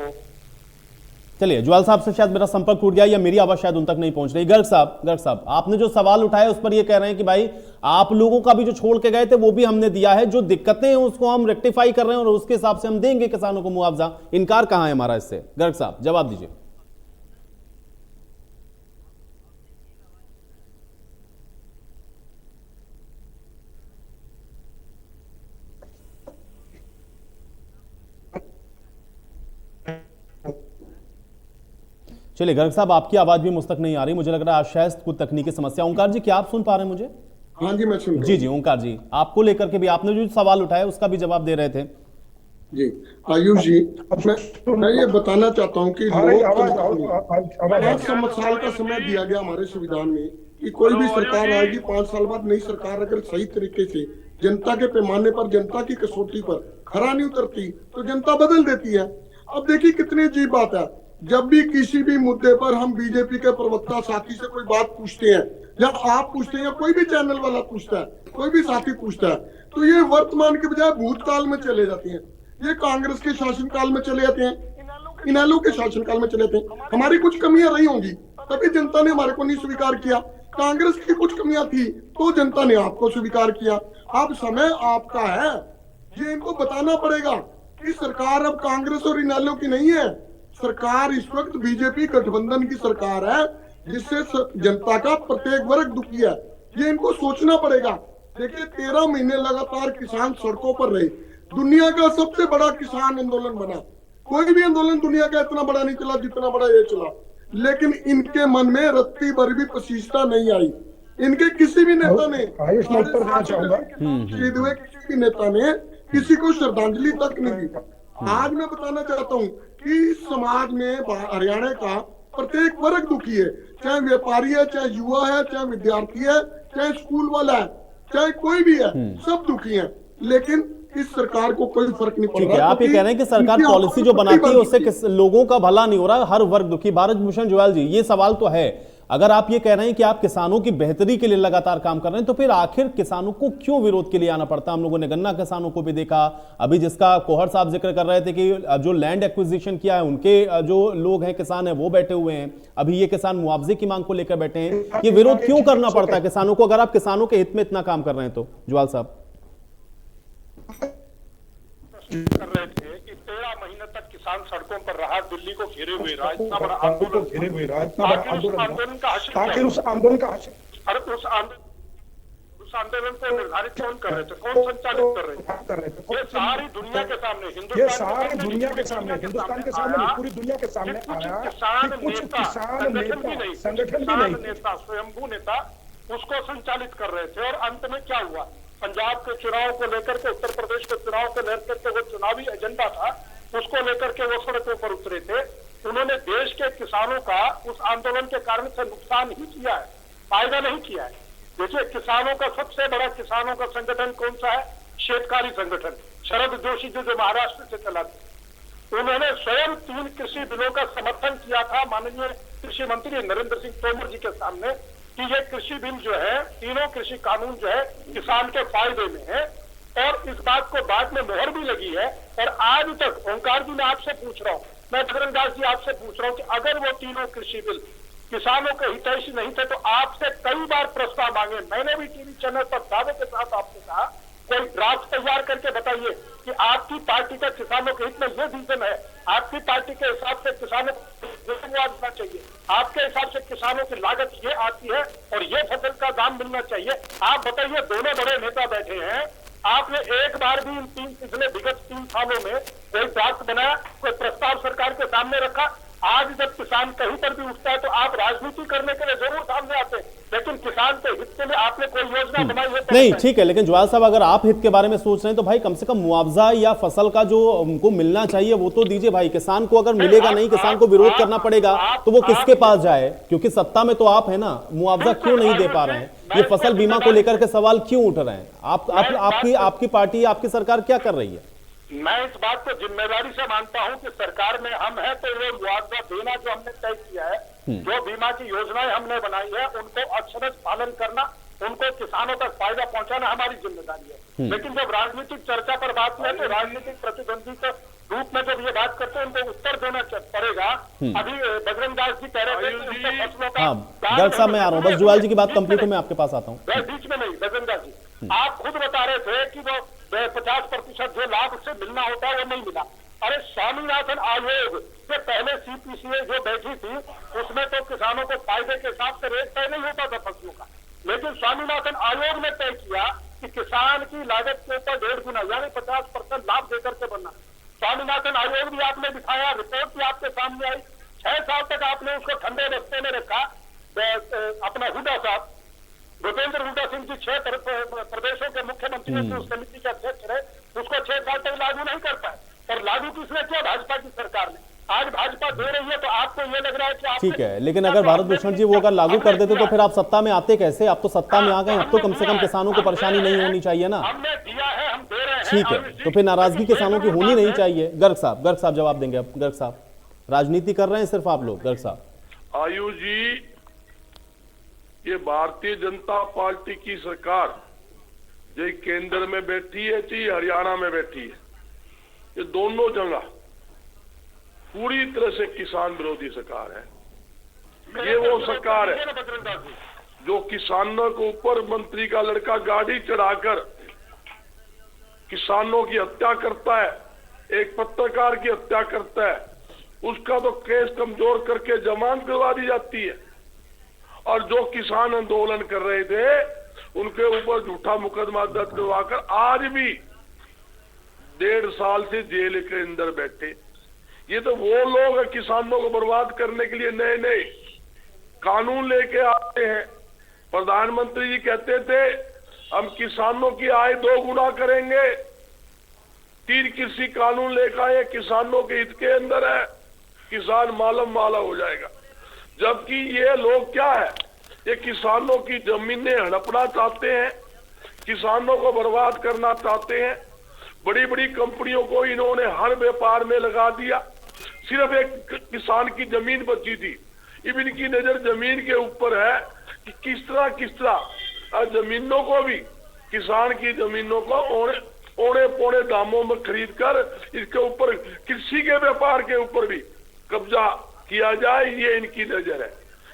चलिए, जुआल साहब से शायद मेरा संपर्क टूट गया या मेरी आवाज शायद उन तक नहीं पहुंच रही। गर्ग साहब, आपने जो सवाल उठाया उस पर ये कह रहे हैं कि भाई आप लोगों का भी जो छोड़ के गए थे वो भी हमने दिया है, जो दिक्कतें हैं उसको हम रेक्टिफाई कर रहे हैं और उसके हिसाब से हम देंगे किसानों को मुआवजा। इनकार कहां है हमारा इससे? गर्ग साहब जवाब दीजिए। चलिए गर्ग साहब, आपकी आवाज भी मुझ तक नहीं आ रही, मुझे लग रहा है आज शायद कुछ तकनीकी समस्या। ओंकार जी, क्या आप सुन पा रहे हैं मुझे? हाँ जी, मैं सुन रहा हूं। जी जी ओंकार जी, आपको लेकर के भी आपने जो सवाल उठाया उसका भी जवाब दे रहे थे। जी आयुष जी, मैं ये बताना चाहता हूँ कि 5 साल का समय दिया गया हमारे संविधान में कि कोई भी सरकार आएगी 5 साल बाद, नई सरकार अगर सही तरीके से जनता के पैमाने पर, जनता की कसौटी पर खरा नहीं उतरती तो जनता बदल देती है। अब देखिए कितनी अजीब बात है, जब भी किसी भी मुद्दे पर हम बीजेपी के प्रवक्ता साथी से कोई बात पूछते हैं, जब आप पूछते हैं या कोई भी चैनल वाला पूछता है, कोई भी साथी पूछता है, तो ये वर्तमान के बजाय भूतकाल में चले जाते हैं, ये कांग्रेस के शासनकाल में चले जाते हैं, इनेलो के शासनकाल में चले जाते हैं। हमारी कुछ कमियां रही होंगी तभी जनता ने हमारे को नहीं स्वीकार किया, कांग्रेस की कुछ कमियां थी तो जनता ने आपको स्वीकार किया। अब समय आपका है, ये इनको बताना पड़ेगा कि सरकार अब कांग्रेस और इनेलो की नहीं है, सरकार इस वक्त बीजेपी गठबंधन की सरकार है, जिससे जनता का प्रत्येक वर्ग दुखी है, ये इनको सोचना पड़ेगा। देखिए 13 महीने लगातार किसान सड़कों पर रहे, दुनिया का सबसे बड़ा किसान आंदोलन बना, कोई भी आंदोलन दुनिया का इतना बड़ा नहीं चला जितना बड़ा ये चला, लेकिन इनके मन में रत्ती भर भी प्रशिष्टता नहीं आई, इनके किसी भी नेता ने, शहीद हुए किसी भी नेता ने किसी को श्रद्धांजलि तक नहीं दी। आज मैं बताना चाहता हूँ कि समाज में हरियाणा का प्रत्येक वर्ग दुखी है, चाहे व्यापारी है, चाहे युवा है, चाहे विद्यार्थी है, चाहे स्कूल वाला है, चाहे कोई भी है, सब दुखी है, लेकिन इस सरकार को कोई फर्क नहीं पड़ रहा। ठीक है, आप ये कह रहे हैं कि सरकार पॉलिसी जो बनाती है उससे लोगों का भला नहीं हो रहा, हर वर्ग दुखी। भारत भूषण जुएल जी, ये सवाल तो है, अगर आप ये कह रहे हैं कि आप किसानों की बेहतरी के लिए लगातार काम कर रहे हैं, तो फिर आखिर किसानों को क्यों विरोध के लिए आना पड़ता है? हम लोगों ने गन्ना किसानों को भी देखा, अभी जिसका कोहर साहब जिक्र कर रहे थे कि जो लैंड एक्विजिशन किया है उनके जो लोग हैं किसान हैं वो बैठे हुए हैं, अभी ये किसान मुआवजे की मांग को लेकर बैठे हैं। ये विरोध क्यों करना पड़ता है किसानों को, अगर आप किसानों के हित में इतना काम कर रहे हैं तो? जुएल साहब कर रहे थे कि 13 महीने तक किसान सड़कों पर रहा, दिल्ली को घेरे हुए रहा, इतना बड़ा आंदोलन आंदोलन का हासिल, आखिर उस आंदोलन का हासिल, अरे उस आंदोलन को निर्धारित कौन कर रहे थे, कौन संचालित कर रहे थे? ये सारी दुनिया के सामने, ये सारी दुनिया के सामने, हिंदुस्तान के सामने, पूरी दुनिया के सामने आया किसान कुछ नेता, संगठन भी नहीं, नेता, स्वयंभू नेता उसको संचालित कर रहे थे। और अंत में क्या हुआ, पंजाब के चुनाव को लेकर के, उत्तर प्रदेश के चुनाव को लेकर के वो चुनावी एजेंडा था, उसको लेकर के वो सड़कों पर उतरे थे। उन्होंने देश के किसानों का उस आंदोलन के कारण से नुकसान ही किया है, फायदा नहीं किया है। देखिए किसानों का सबसे बड़ा किसानों का संगठन कौन सा है? शेतकारी संगठन। शरद जोशी जो महाराष्ट्र से चला था, उन्होंने स्वयं 3 कृषि बिलों का समर्थन किया था माननीय कृषि मंत्री नरेंद्र सिंह तोमर जी के सामने कि ये कृषि बिल जो है, तीनों कृषि कानून जो है किसान के फायदे में है, और इस बात को बाद में मोहर भी लगी है। और आज तक ओंकार जी मैं आपसे पूछ रहा हूँ, मैं बजरंग दास जी आपसे पूछ रहा हूँ कि अगर वो तीनों कृषि बिल किसानों के हितैषी नहीं थे तो आपसे कई बार प्रस्ताव मांगे, मैंने भी टीवी चैनल पर दावे के साथ आपसे कहा कोई ड्राफ्ट तैयार करके बताइए कि आपकी पार्टी का किसानों के हित में ये विजन है, आपकी पार्टी के हिसाब से किसानों को मुआवजा चाहिए, आपके हिसाब से किसानों की लागत ये आती है और ये फसल का दाम मिलना चाहिए। आप बताइए, दोनों बड़े नेता बैठे हैं, आपने एक बार भी इन पिछले विगत 3 सालों में कोई ड्राफ्ट बनाया, कोई प्रस्ताव सरकार के सामने रखा? आज जब किसान कहीं पर भी उठता है तो आप राजनीति करने के लिए जरूर सामने आते हैं, लेकिन किसान के हित के लिए आपने कोई योजना बनाई है? नहीं, ठीक है, लेकिन जुएल साहब अगर आप हित के बारे में सोच रहे हैं तो भाई कम से कम मुआवजा या फसल का जो उनको मिलना चाहिए वो तो दीजिए भाई। किसान को अगर मिलेगा नहीं, किसान को विरोध करना पड़ेगा तो वो किसके पास जाए? क्योंकि सत्ता में तो आप है ना, मुआवजा क्यों नहीं दे पा रहे हैं? ये फसल बीमा को लेकर के सवाल क्यों उठ रहे हैं? आपकी पार्टी, आपकी सरकार क्या कर रही है? मैं इस बात को जिम्मेदारी से मानता हूं कि सरकार में हम हैं तो वो मुआवजा देना जो हमने तय किया है, जो बीमा की योजनाएं हमने बनाई है उनको अक्षरश पालन करना, उनको किसानों तक फायदा पहुंचाना हमारी जिम्मेदारी है। लेकिन जब राजनीतिक चर्चा पर बात है तो राजनीतिक प्रतिद्वंदी के रूप में जब ये बात करते हैं उनको उत्तर देना पड़ेगा। अभी बजरंग दास जी कह रहे थे फसलों का, गर्ग साहब मैं आ रहा हूँ, बस जुएल जी की बात कंप्लीट हो, मैं आपके पास आता हूँ। बीच में नहीं, बजरंग दास जी आप खुद बता रहे थे कि वो 50% जो लाभ उससे मिलना होता है वो नहीं मिला। अरे स्वामीनाथन आयोग से पहले CPCA जो बैठी थी उसमें तो किसानों को फायदे के हिसाब से रेट तय नहीं होता था फसलों का, लेकिन स्वामीनाथन आयोग ने तय किया कि किसान की लागत के ऊपर 1.5 गुना यानी 50% लाभ देकर के बनना। स्वामीनाथन आयोग भी आपने दिखाया, रिपोर्ट भी आपके सामने आई, 6 साल तक आपने उसको ठंडे रस्ते में रखा। अपना हुड्डा साहब, भूपेंद्र हुड्डा सिंह जी 6 प्रदेशों के मुख्यमंत्रियों के उस समिति के अध्यक्ष रहे, उसको 6 साल तक लागू नहीं कर पाए। और लागू किसने किया? भाजपा की सरकार ने। आज भाजपा दे रही है तो आपको ये लग रहा है कि आप ठीक है, लेकिन अगर भारत भूषण जी वो अगर लागू कर देते तो फिर आप सत्ता में आते कैसे? आप तो सत्ता में आ गए, अब तो कम से कम किसानों को परेशानी नहीं होनी चाहिए ना। हमने दिया है, हम दे रहे हैं। ठीक है, तो फिर नाराजगी किसानों की होनी नहीं चाहिए। गर्ग साहब जवाब देंगे। अब गर्ग साहब, राजनीति कर रहे हैं सिर्फ आप लोग। गर्ग साहब। आयु जी, ये भारतीय जनता पार्टी की सरकार जो केंद्र में बैठी है चाहे हरियाणा में बैठी है, ये दोनों जगह पूरी तरह से किसान विरोधी सरकार है। ये वो सरकार है जो किसानों के ऊपर मंत्री का लड़का गाड़ी चढ़ाकर किसानों की हत्या करता है, एक पत्रकार की हत्या करता है, उसका तो केस कमजोर करके जमानत दिलवा दी जाती है। और जो किसान आंदोलन कर रहे थे उनके ऊपर झूठा मुकदमा दर्ज करवाकर आज भी 1.5 साल से जेल के अंदर बैठे। ये तो वो लोग हैं किसानों को बर्बाद करने के लिए नए नए कानून लेके आते हैं। प्रधानमंत्री जी कहते थे हम किसानों की आय 2 गुना करेंगे, 3 कृषि कानून लेकर आए, किसानों के हित के अंदर है, किसान मालम माला हो जाएगा। जबकि ये लोग क्या है, ये किसानों की जमीनें हड़पना चाहते हैं, किसानों को बर्बाद करना चाहते हैं। बड़ी बड़ी कंपनियों को इन्होंने हर व्यापार में लगा दिया। सिर्फ एक किसान की जमीन बची थी। अब इनकी नजर जमीन के ऊपर है कि किस तरह जमीनों को भी, किसान की जमीनों को औने पौने दामों में खरीद कर इसके ऊपर कृषि के व्यापार के ऊपर भी कब्जा किया जाए, ये इनकी नजर है।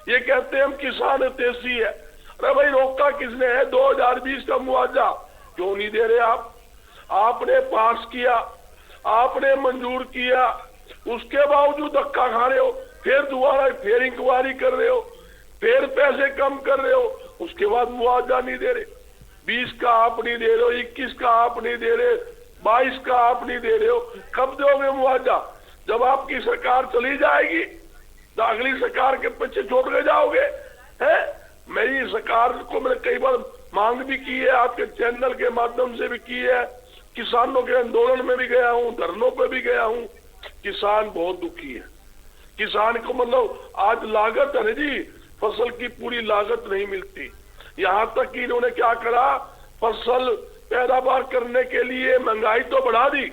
ये कहते हैं हम किसान हितैषी है। अरे भाई, रोका किसने है? 2020 का मुआवजा क्यों नहीं दे रहे आप? आपने पास किया, आपने मंजूर किया, उसके बावजूद धक्का खा रहे हो, फिर दोबारा फिर इंक्वायरी कर रहे हो, फिर पैसे कम कर रहे हो, उसके बाद मुआवजा नहीं दे रहे। 20 का आप नहीं दे रहे हो, 21 का आप नहीं दे रहे, 22 का आप नहीं दे रहे हो। कब दोगे मुआवजा? जब आपकी सरकार चली जाएगी तो अगली सरकार के पीछे छोड़ के जाओगे है? मेरी सरकार को मैंने कई बार मांग भी की है, आपके चैनल के माध्यम से भी की है, किसानों के आंदोलन में भी गया हूं, धरनों पे भी गया हूं। किसान बहुत दुखी है। किसान को मतलब आज लागत है ना जी, फसल की पूरी लागत नहीं मिलती। यहाँ तक कि इन्होंने क्या करा, फसल पैदावार करने के लिए महंगाई तो बढ़ा दी,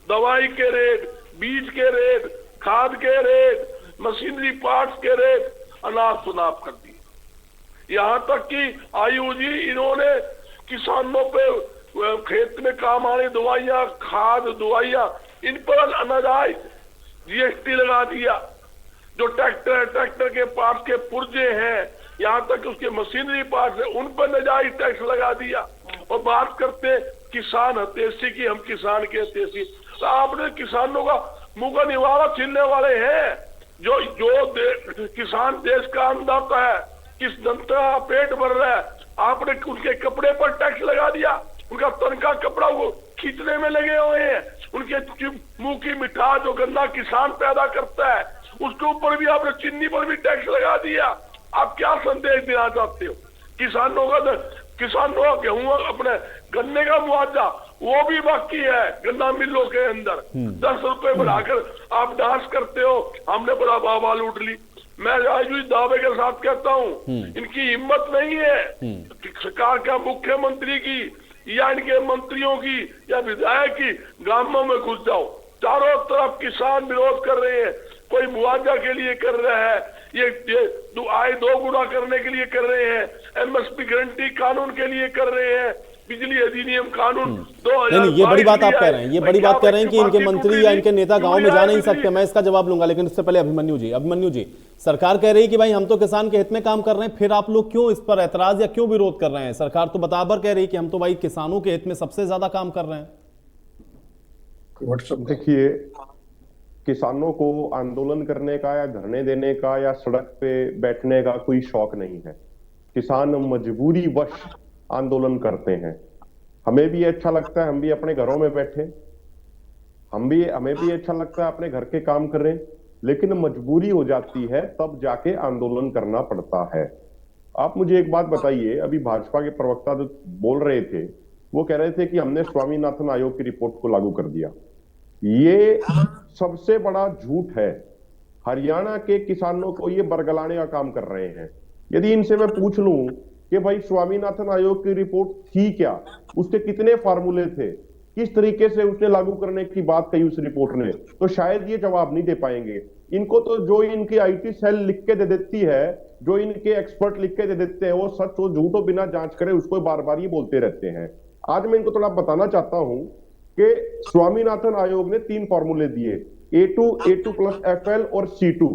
दवाई के रेट, बीज के रेट, खाद के रेट, मशीनरी पार्ट्स के रेट अनाप शनाप कर दी। यहाँ तक कि आयु जी, इन्होंने किसानों पे खेत में काम आने दवाइयाँ, खाद दवाइयाँ, इन पर अनाजायज जीएसटी लगा दिया। जो ट्रैक्टर के पार्ट्स के पुर्जे हैं, यहाँ तक उसके मशीनरी पार्ट्स है, उन पर नाजायज टैक्स लगा दिया। और बात करते किसान हितैषी की, हम किसान के हितैषी, तो आपने किसानों का मुंह का निवाला छीनने वाले हैं। जो किसान देश का अन्नदाता है, किस जनता का पेट भर रहा है, आपने उनके कपड़े पर टैक्स लगा दिया। उनका तनखा कपड़ा वो खींचने में लगे हुए हैं। उनके मुंह की मिठास जो गन्ना किसान पैदा करता है, उसके ऊपर भी आपने चीनी पर भी टैक्स लगा दिया। आप क्या संदेश देना चाहते हो? किसानों का गेहूं, अपने गन्ने का मुआवजा वो भी बाकी है गन्ना मिलों के अंदर। 10 रुपए बढ़ाकर आप डांस करते हो, हमने बड़ा बाबा लूट ली। मैं आज भी दावे के साथ कहता हूँ, इनकी हिम्मत नहीं है सरकार का, मुख्यमंत्री की या इनके मंत्रियों की या विधायक की, गांवों में घुस जाओ। चारों तरफ किसान विरोध कर रहे हैं। कोई मुआवजा के लिए कर रहा है, ये आय 2 गुना करने के लिए कर रहे हैं, एमएसपी गारंटी कानून के लिए कर रहे हैं, बिजली अधिनियम कानून 2022। नहीं, ये बड़ी बात आप कह रहे हैं, ये बड़ी बात कह रहे हैं कि इनके मंत्री या इनके नेता गांव में जा नहीं सकते। मैं इसका जवाब लूंगा, लेकिन उससे पहले अभिमन्यु जी, सरकार कह रही है कि भाई हम तो किसान के हित में काम कर रहे हैं, फिर आप लोग क्यों इस पर ऐतराज या क्यों विरोध कर रहे हैं? सरकार तो बराबर कह रही है कि हम तो भाई किसानों के हित में सबसे ज्यादा काम कर रहे हैं। देखिए, किसानों को आंदोलन करने का या धरने देने का या सड़क पे बैठने का कोई शौक नहीं है। किसान मजबूरी वश आंदोलन करते हैं। हमें भी अच्छा लगता है, हम भी अपने घरों में बैठे, हमें भी अच्छा लगता है अपने घर के काम करें, लेकिन किसानों को मजबूरी वश आंदोलन करना पड़ता है। किसान मजबूरी वश आंदोलन करते हैं। हमें भी अच्छा लगता है, हम भी अपने घरों में बैठे, हम भी अपने घर के काम करें, लेकिन मजबूरी हो जाती है तब जाके आंदोलन करना पड़ता है। आप मुझे एक बात बताइए, अभी भाजपा के प्रवक्ता जो बोल रहे थे वो कह रहे थे कि हमने स्वामीनाथन आयोग की रिपोर्ट को लागू कर दिया। ये सबसे बड़ा झूठ है। हरियाणा के किसानों को ये बरगलाने का काम कर रहे हैं। यदि इनसे मैं पूछ लूं कि भाई स्वामीनाथन आयोग की रिपोर्ट थी क्या, उसके कितने फार्मूले थे, किस तरीके से उसने लागू करने की बात कही उस रिपोर्ट ने, तो शायद ये जवाब नहीं दे पाएंगे। इनको तो जो इनकी आईटी सेल लिख के दे देती है, जो इनके एक्सपर्ट लिख के दे देते हैं, वो सच हो झूठ हो बिना जांच करे उसको बार बार ये बोलते रहते हैं। आज मैं इनको थोड़ा बताना चाहता हूं कि स्वामीनाथन आयोग ने 3 फॉर्मूले दिए, A2 प्लस FL और C2।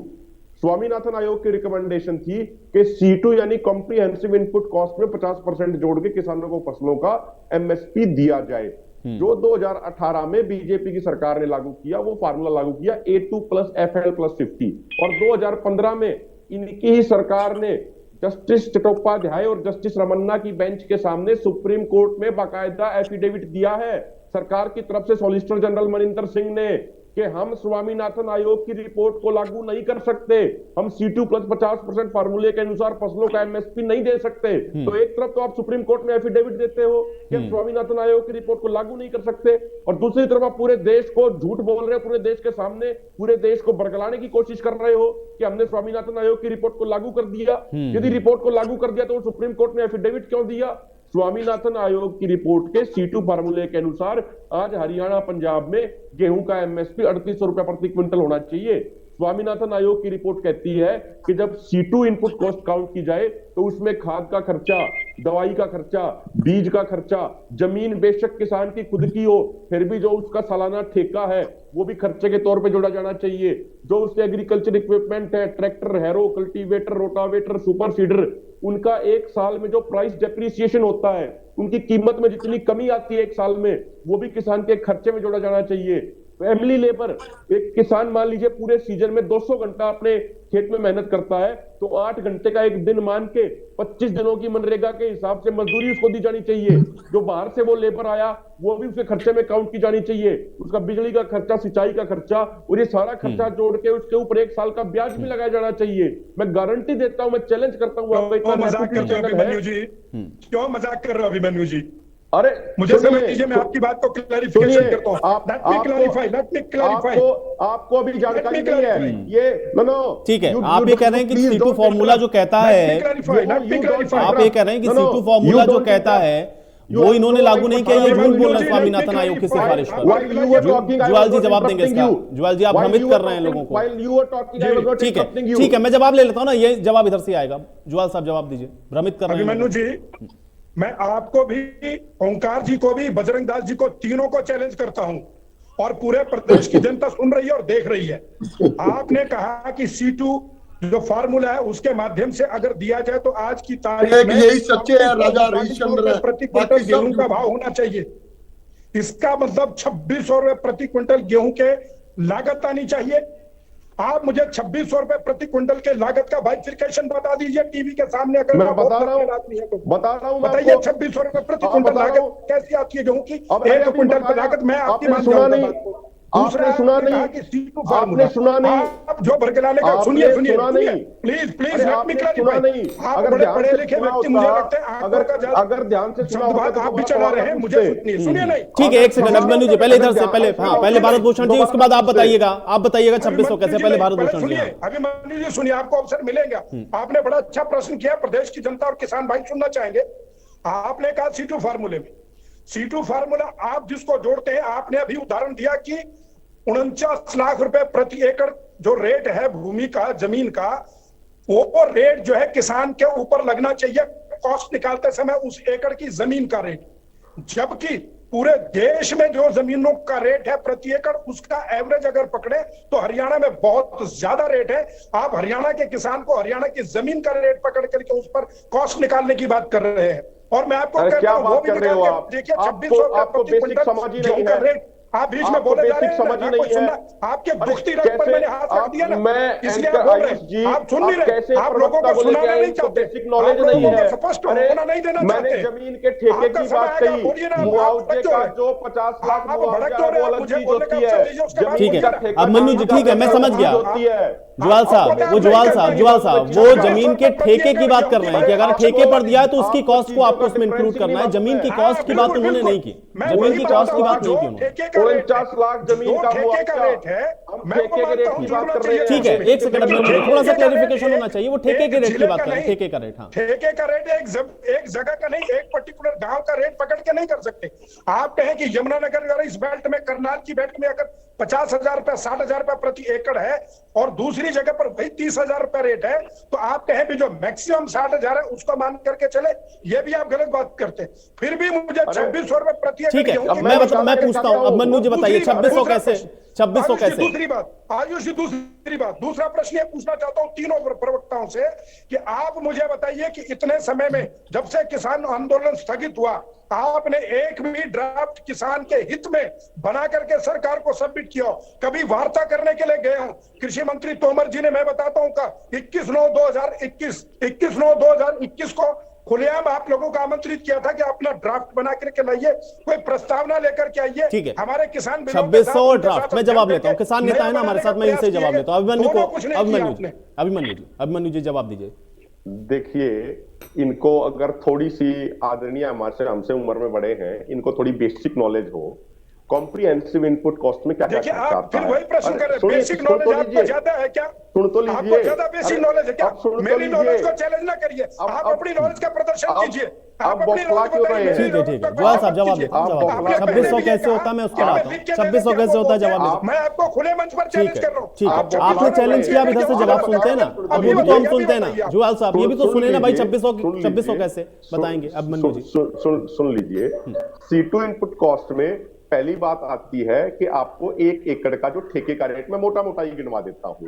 स्वामीनाथन आयोग की रिकमेंडेशन थी कि C2 यानी कॉम्प्रिहेंसिव इनपुट कॉस्ट में 50% जोड़ के किसानों को फसलों का MSP दिया जाए। जो 2018 में बीजेपी की सरकार ने लागू किया, वो फार्मूला लागू किया A2 प्लस FL प्लस 50। और 2015 में इनकी ही सरकार ने जस्टिस चट्टोपाध्याय और जस्टिस रमन्ना की बेंच के सामने सुप्रीम कोर्ट में बाकायदा एफिडेविट दिया है सरकार की तरफ से सॉलिसिटर जनरल मनिंदर सिंह ने कि हम स्वामीनाथन आयोग की रिपोर्ट को लागू नहीं कर सकते, हम C2 प्लस 50% फार्मूले के अनुसार फसलों का MSP नहीं दे सकते। तो एक तरफ तो आप सुप्रीम कोर्ट में एफिडेविट देते हो कि हम स्वामीनाथन आयोग की रिपोर्ट को लागू नहीं कर सकते, और दूसरी तरफ आप पूरे देश को झूठ बोल रहे हो, पूरे देश के सामने पूरे देश को बरगलाने की कोशिश कर रहे हो कि हमने स्वामीनाथन आयोग की रिपोर्ट को लागू कर दिया। यदि रिपोर्ट को लागू कर दिया तो सुप्रीम कोर्ट ने एफिडेविट क्यों दिया? स्वामीनाथन आयोग की रिपोर्ट के C2 फार्मूले के अनुसार आज हरियाणा पंजाब में गेहूं का MSP 3800 रुपए प्रति क्विंटल होना चाहिए। स्वामीनाथन आयोग की रिपोर्ट कहती है कि जब C2 इनपुट कॉस्ट काउंट की जाए तो उसमें खाद का खर्चा, दवाई का खर्चा, बीज का खर्चा, जमीन बेशक किसान की खुद की हो फिर भी जो उसका सालाना ठेका है वो भी खर्चे के तौर पे जोड़ा जाना चाहिए। जो उसके एग्रीकल्चर इक्विपमेंट है, tractor, harrow, cultivator, rotavator, super seeder, उनका एक साल में जो प्राइस डेप्रिसिएशन होता है, उनकी कीमत में जितनी कमी आती है एक साल में, वो भी किसान के खर्चे में जोड़ा जाना चाहिए। फैमिली लेबर, एक किसान मान लीजिए पूरे सीजन में 200 घंटा अपने खेत में मेहनत करता है, तो 8 घंटे का एक दिन मान के 25 दिनों की मनरेगा के हिसाब से मजदूरी उसको दी जानी चाहिए। जो बाहर से वो लेबर आया वो भी उसके खर्चे में काउंट की जानी चाहिए, उसका बिजली का खर्चा, सिंचाई का खर्चा, और ये सारा खर्चा जोड़ के उसके ऊपर 1 साल का ब्याज भी लगाया जाना चाहिए। मैं गारंटी देता हूं, मैं चैलेंज करता हूं। क्यों मजाक कर रहे हो अभिमन्यु जी? अरे मुझे समझ लीजिए, मैं आपकी बात को क्लैरिफिकेशन करता हूं। आपको अभी जानकारी नहीं है ये। नो ठीक है, आप ये कह रहे हैं कि C2 फॉर्मूला जो कहता है, आप ये कह रहे हैं कि C2 फॉर्मूला जो कहता है वो इन्होंने लागू नहीं किया, ये झूठ बोल रहे हैं स्वामीनाथन आयोग की सिफारिश पर। जुआल जी जवाब देंगे इसका। जुआल जी आप भ्रमित कर रहे हैं लोगों को। ठीक है, ठीक है, मैं जवाब ले लेता हूं ना, ये जवाब इधर से आएगा। जुआल साहब जवाब दीजिए, भ्रमित कर रहे हैं। अभिमन्यु जी, मैं आपको भी, ओंकार जी को भी, बजरंग दास जी को, तीनों को चैलेंज करता हूं, और पूरे प्रदेश की जनता सुन रही है और देख रही है। आपने कहा कि C2 जो फार्मूला है उसके माध्यम से अगर दिया जाए तो आज की तारीख में यही सच्चे है राजा हरिश्चंद्र, प्रति क्विंटल गेहूं का भाव होना चाहिए। इसका मतलब 2600 रुपए प्रति क्विंटल गेहूं के लागत आनी चाहिए। आप मुझे 2600 रुपए प्रति क्विंटल के लागत का बाइफिकेशन बता दीजिए टीवी के सामने। अगर मैं बता रहा हूं, बताइए 2600 रुपए प्रति क्विंटल लागत कैसी आती है गेहूं की? 1 क्विंटल की लागत मैं आपकी मान जाऊंगा। आपने सुना नहीं, आपने सुना नहीं, आप जो बरगलाने का, सुनिए सुनिए please please let me clarify नहीं। आप बड़े पढ़े लिखे व्यक्ति, मुझे लगता है अगर ध्यान से सुना बात आप भी चला रहे हैं, मुझे सुनिए नहीं। ठीक है, एक सेकंड अभिमन्यु जी, पहले इधर से, पहले भारत भूषण जी, उसके बाद आप बताइएगा। आप बताइएगा 2600 कैसे, पहले भारत भूषण जी। अभिमन्यु जी सुनिए, आपको अवसर मिलेगा। आपने बड़ा अच्छा प्रश्न किया, प्रदेश की जनता और किसान भाई सुनना चाहेंगे। आपने कहा C2 फार्मूले में, C2 फार्मूला आप जिसको जोड़ते हैं, आपने अभी उदाहरण दिया कि 49 लाख रुपए प्रति एकड़ जो रेट है भूमि का, जमीन का, वो रेट जो है किसान के ऊपर लगना चाहिए कॉस्ट निकालते समय उस एकड़ की जमीन का रेट। जबकि पूरे देश में जो जमीनों का रेट है प्रति एकड़, उसका एवरेज अगर पकड़े तो हरियाणा में बहुत ज्यादा रेट है। आप हरियाणा के किसान को हरियाणा की जमीन का रेट पकड़ करके उस पर कॉस्ट निकालने की बात कर रहे हैं। और मैं आपको कहता हूं, वो भी देखिए 2600 प्रति क्विंटल गेहूं का रेट आप बीच में बोले जा रहे हैं, समझ ही नहीं है। आपके दुखती रथ पर मैंने हाथ रख दिया ना, इसलिए आप बोल रहे हैं। आप सुन नहीं रहे, आप लोगों को सुनाना नहीं चाहते, बेसिक नॉलेज नहीं है, स्पष्ट होना नहीं देना चाहते। मैंने जमीन के ठेके की बात कही, मुआवजे का जो 50 लाख मुआवजा है वो अलग चीज होती है। ठीक है, अब मन्नू जी ठीक है, मैं समझ गया। होती है जुवाल साहब वो जमीन के ठेके की बात कर रहे हैं कि अगर ठेके पर दिया है तो उसकी कॉस्ट को आपको उसमें इंक्लूड करना है। जमीन की कॉस्ट की बात उन्होंने नहीं की, जमीन की कॉस्ट की बात नहीं की उन्होंने। 49 लाख जमीन का रेट है, ठेके के रेट की बात कर रहे हैं। ठीक है, एक सेकंड, थोड़ा सा क्लैरिफिकेशन होना चाहिए। वो ठेके के रेट की बात कर रहे हैं, ठेके का रेट। हाँ, ठेके का रेट एक जगह का नहीं, एक पर्टिकुलर गांव का रेट पकड़ के नहीं कर सकते। आप कहें कि यमुनानगर इस बेल्ट में, करनाल की बेल्ट में अगर 50,000 रुपया 60,000 रुपया प्रति एकड़ है और दूसरी जगह पर भाई 30,000 रुपया रेट है, तो आप कहें भी जो मैक्सिमम 60,000 है उसको मान करके चले, ये भी आप गलत बात करते हैं। फिर भी मुझे 2600 रुपए प्रति एकड़। ठीक है, अब मैं पूछता हूं, अब मन्नू जी बताइए 2600 कैसे? 2600 कैसे? दूसरी बात आयुष जी, दूसरी बात, दूसरा प्रश्न ये पूछना चाहता हूं तीनों प्रवक्ताओं से कि आप मुझे बताइए कि इतने समय में जब से किसान आंदोलन स्थगित हुआ, आपने एक भी ड्राफ्ट किसान के हित में बना करके सरकार को सबमिट किया? कभी वार्ता करने के लिए गए हो? कृषि मंत्री तोमर जी ने, मैं बताता हूं का 21/9/2021 को खुलेआम आप लोगों को आमंत्रित किया था कि अपना ड्राफ्ट बना करके लाइए, कोई प्रस्तावना लेकर के आइए। ठीक है, हमारे किसान 2600 ड्राफ्ट मैं जवाब लेता हूं। किसान नेता है ना हमारे साथ, मैं इनसे जवाब लेता हूं। अभिमन्यु जी जवाब दीजिए। देखिए, इनको अगर थोड़ी सी आदरणीय हमसे उम्र में बड़े हैं, इनको थोड़ी बेसिक नॉलेज हो, कॉम्प्रिहेंसिव इनपुट कॉस्ट में क्या क्या देखिए, आप फिर वही प्रश्न कर रहे हैं, बेसिक नॉलेज आपको ज्यादा है क्या? सुन तो लीजिए, आपको ज्यादा बेसिक नॉलेज है क्या? मेरी नॉलेज को चैलेंज ना करिए, आप अपनी नॉलेज का प्रदर्शन कीजिए। आप अपनी नॉलेज को बताइए। ठीक है, जुआल साहब जवाब देता हूं। 2600 कैसे होता है मैं उसको बताता हूं। 2600 कैसे होता है जवाब देता हूं। मैं आपको खुले मंच पर चैलेंज कर रहा हूं। ठीक है, आपने चैलेंज किया, इधर से जवाब सुनते हैं ना, अब ये भी तो हम सुनते हैं ना। जुआल साहब ये भी तो सुने ना भाई, 2600 कैसे बताएंगे? अब मन्नू जी सुन लीजिए, C2 इनपुट कॉस्ट में पहली बात आती है कि आपको 1 एकड़ का जो ठेके का रेट, मैं मोटा मोटा ही गिनवा देता हूं।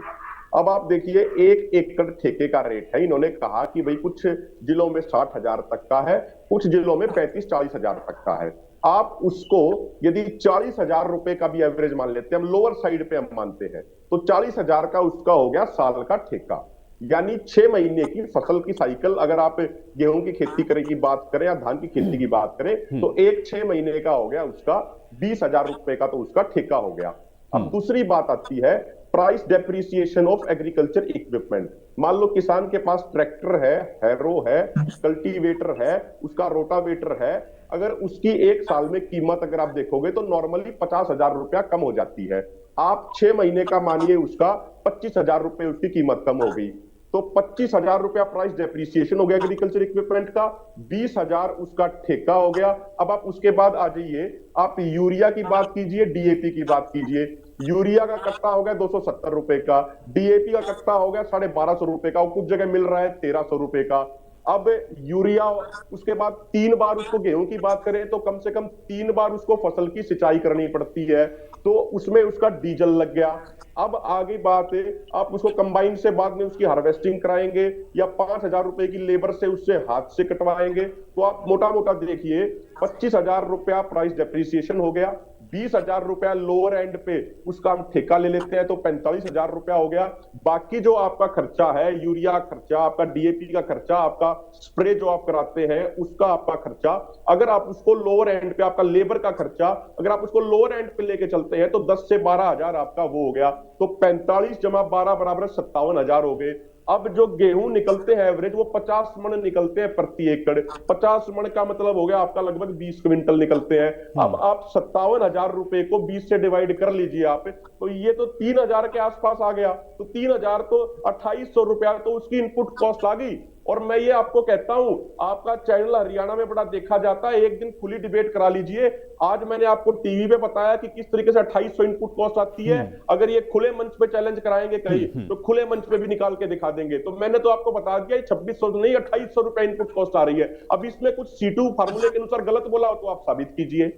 अब आप देखिए, 1 एकड़ ठेके का रेट है, इन्होंने कहा कि भाई कुछ जिलों में 60,000 तक का है, कुछ जिलों में 35-40,000 तक का है। आप उसको यदि 40,000 रुपए का भी एवरेज मान लेते हैं, हम लोअर साइड पे हम मानते हैं, तो 40,000 का उसका हो गया साल का ठेका, यानी 6 महीने की फसल की साइकिल। अगर आप गेहूं की खेती करें की बात करें या धान की खेती की बात करें, तो 6 महीने का हो गया उसका 20,000 रुपए का, तो उसका ठेका हो गया। अब दूसरी बात आती है price depreciation of agriculture equipment. मान लो किसान के पास ट्रैक्टर है, हैरो है, कल्टीवेटर है, उसका रोटावेटर है, अगर उसकी एक साल में कीमत अगर आप देखोगे तो नॉर्मली 50,000 रुपया कम हो जाती है। आप 6 महीने का मानिए, उसका 25,000 रुपए उसकी कीमत कम हो गई, तो 25,000 रुपया प्राइस डेप्रिसिएशन हो गया एग्रीकल्चर इक्विपमेंट का, 20,000 उसका ठेका हो गया। अब आप उसके बाद आ जाइए, आप यूरिया की बात कीजिए, डीएपी की बात कीजिए। यूरिया का कट्टा हो गया 270 रुपए का, डीएपी का कट्टा हो गया 1250 रुपए का, कुछ जगह मिल रहा है 1300 रुपए का। अब यूरिया, उसके बाद 3 बार उसको गेहूं की बात करें तो कम से कम 3 बार उसको फसल की सिंचाई करनी पड़ती है, तो उसमें उसका डीजल लग गया। अब आगे बात है, आप उसको कंबाइन से बाद में उसकी हार्वेस्टिंग कराएंगे या 5,000 रुपए की लेबर से उससे हाथ से कटवाएंगे, तो आप मोटा मोटा देखिए 25,000 रुपया प्राइस डेप्रिसिएशन हो गया, 20,000 रुपया लोअर एंड पे उसका हम ठेका ले लेते हैं तो 45,000 रुपया हो गया। बाकी जो आपका खर्चा है, यूरिया खर्चा, आपका डीएपी का खर्चा, आपका स्प्रे जो आप कराते हैं उसका आपका खर्चा, अगर आप उसको लोअर एंड पे, आपका लेबर का खर्चा अगर आप उसको लोअर एंड पे लेके चलते हैं तो 10 से 12,000 आपका वो हो गया, तो 45 जमा 12 बराबर 57,000 हो गए। अब जो गेहूं निकलते हैं एवरेज वो 50 मन निकलते हैं प्रति एकड़, 50 मन का मतलब हो गया आपका लगभग 20 क्विंटल निकलते हैं। अब आप 57,000 रुपए को 20 से डिवाइड कर लीजिए आप, तो ये तो 3,000 के आसपास आ गया, तो 3,000 तो 2,800 रुपया तो उसकी इनपुट कॉस्ट आ गई। और मैं ये आपको कहता हूं, आपका चैनल हरियाणा में बड़ा देखा जाता है, एक दिन खुली डिबेट करा लीजिए। आज मैंने आपको टीवी पे बताया कि किस तरीके से 2,800 इनपुट कॉस्ट आती है, अगर ये खुले मंच पे चैलेंज कराएंगे कहीं तो खुले मंच पे भी निकाल के दिखा देंगे। तो मैंने तो आपको बता दिया 2600 नहीं 2,800 रुपए इनपुट कॉस्ट आ रही है। अब इसमें कुछ C2 फार्मूले के अनुसार गलत बोला हो तो आप साबित कीजिए।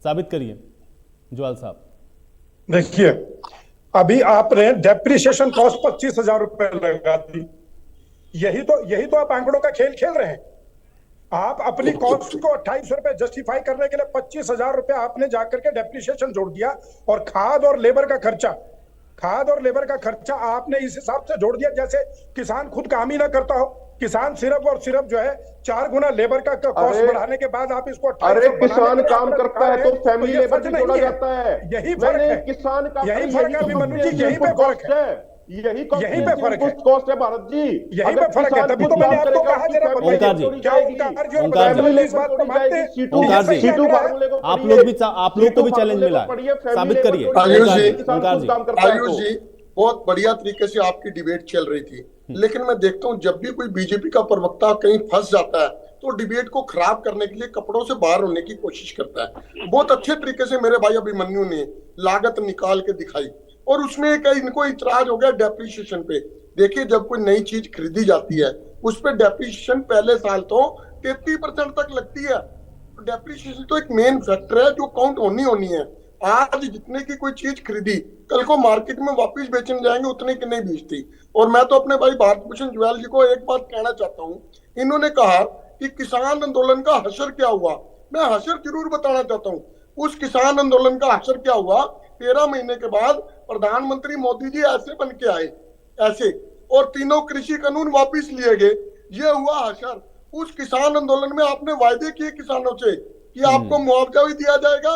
साबित करिए जुआल साहब। देखिए, अभी आपने डेप्रिसिएशन कॉस्ट 25,000 रुपए लगा दी, यही तो आप आंकड़ों का खेल खेल रहे हैं। आप अपनी कॉस्ट को 2800 रुपए जस्टिफाई करने के लिए 25,000 रुपए आपने जाकर के डेप्रिसिएशन जोड़ दिया, और खाद और लेबर का खर्चा आपने इस हिसाब से जोड़ दिया जैसे किसान खुद काम ही ना करता हो। किसान सिर्फ और सिर्फ जो है 4 गुना लेबर का कॉस्ट बढ़ाने के बाद आप इसको 2800 अरे किसान काम करता है तो फैमिली लेबर भी जोड़ा जाता है। यही फर्क है, किसान का यही फर्क है अभिमन्यु जी, यही पे फर्क है, यही पे फर्क है, कॉस्ट है भारत जी, यही पे फर्क है। तभी तो मैंने आपको कहा जरा ओंकार जी, क्या ओंकार जी इस बात को मानते हैं? ओंकार जी, आप लोग को भी चैलेंज मिला है, साबित करिए। आयुष जी बहुत बढ़िया तरीके से आपकी डिबेट चल रही थी, लेकिन मैं देखता हूँ जब भी कोई बीजेपी का प्रवक्ता कहीं फंस जाता है तो डिबेट को खराब करने के लिए कपड़ों से बाहर होने की कोशिश करता है। बहुत अच्छे तरीके से मेरे भाई अभिमन्यु ने लागत निकाल के दिखाई, और उसमें एक इनको इतराज हो गया डेप्रिसिएशन पे। देखिए जब कोई नई चीज खरीदी जाती है उस पर डेप्रिसिएशन पहले साल तो 33% तक लगती है। डेप्रिसिएशन तो एक मेन फैक्टर है जो काउंट होनी है। आज जितने की कोई चीज खरीदी कल को मार्केट में वापस बेचने जाएंगे उतने की नहीं बेचती। और मैं तो अपने भाई भारत भूषण जुएल जी को एक बात कहना चाहता हूँ, इन्होंने कहा कि किसान आंदोलन का हशर क्या हुआ। मैं हशर जरूर बताना चाहता हूँ। उस किसान आंदोलन का हशर क्या हुआ, 13 महीने के बाद प्रधानमंत्री मोदी जी ऐसे बन के आए ऐसे, और तीनों कृषि कानून वापिस लिए गए। ये हुआ हशर। उस किसान आंदोलन में आपने वायदे किए किसानों से कि आपको मुआवजा भी दिया जाएगा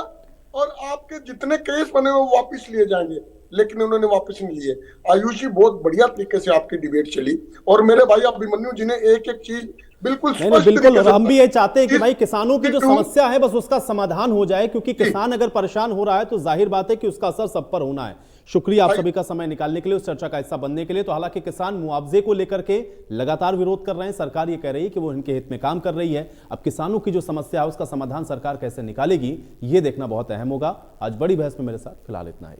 और आपके जितने केस बने वो वापस लिए जाएंगे, लेकिन उन्होंने वापस नहीं लिए। आयुष जी बहुत बढ़िया तरीके से आपकी डिबेट चली, और मेरे भाई अभिमन्यु जी ने एक एक चीज बिल्कुल बिल्कुल हम भी ये चाहते हैं कि भाई किसानों की जो समस्या है बस उसका समाधान हो जाए, क्योंकि किसान अगर परेशान हो रहा है तो जाहिर बात है कि उसका असर सब पर होना है। शुक्रिया आप सभी का समय निकालने के लिए, उस चर्चा का हिस्सा बनने के लिए। तो हालांकि किसान मुआवजे को लेकर के लगातार विरोध कर रहे हैं, सरकार ये कह रही है कि वो इनके हित में काम कर रही है। अब किसानों की जो समस्या है उसका समाधान सरकार कैसे निकालेगी ये देखना बहुत अहम होगा। आज बड़ी बहस में मेरे साथ फिलहाल इतना ही।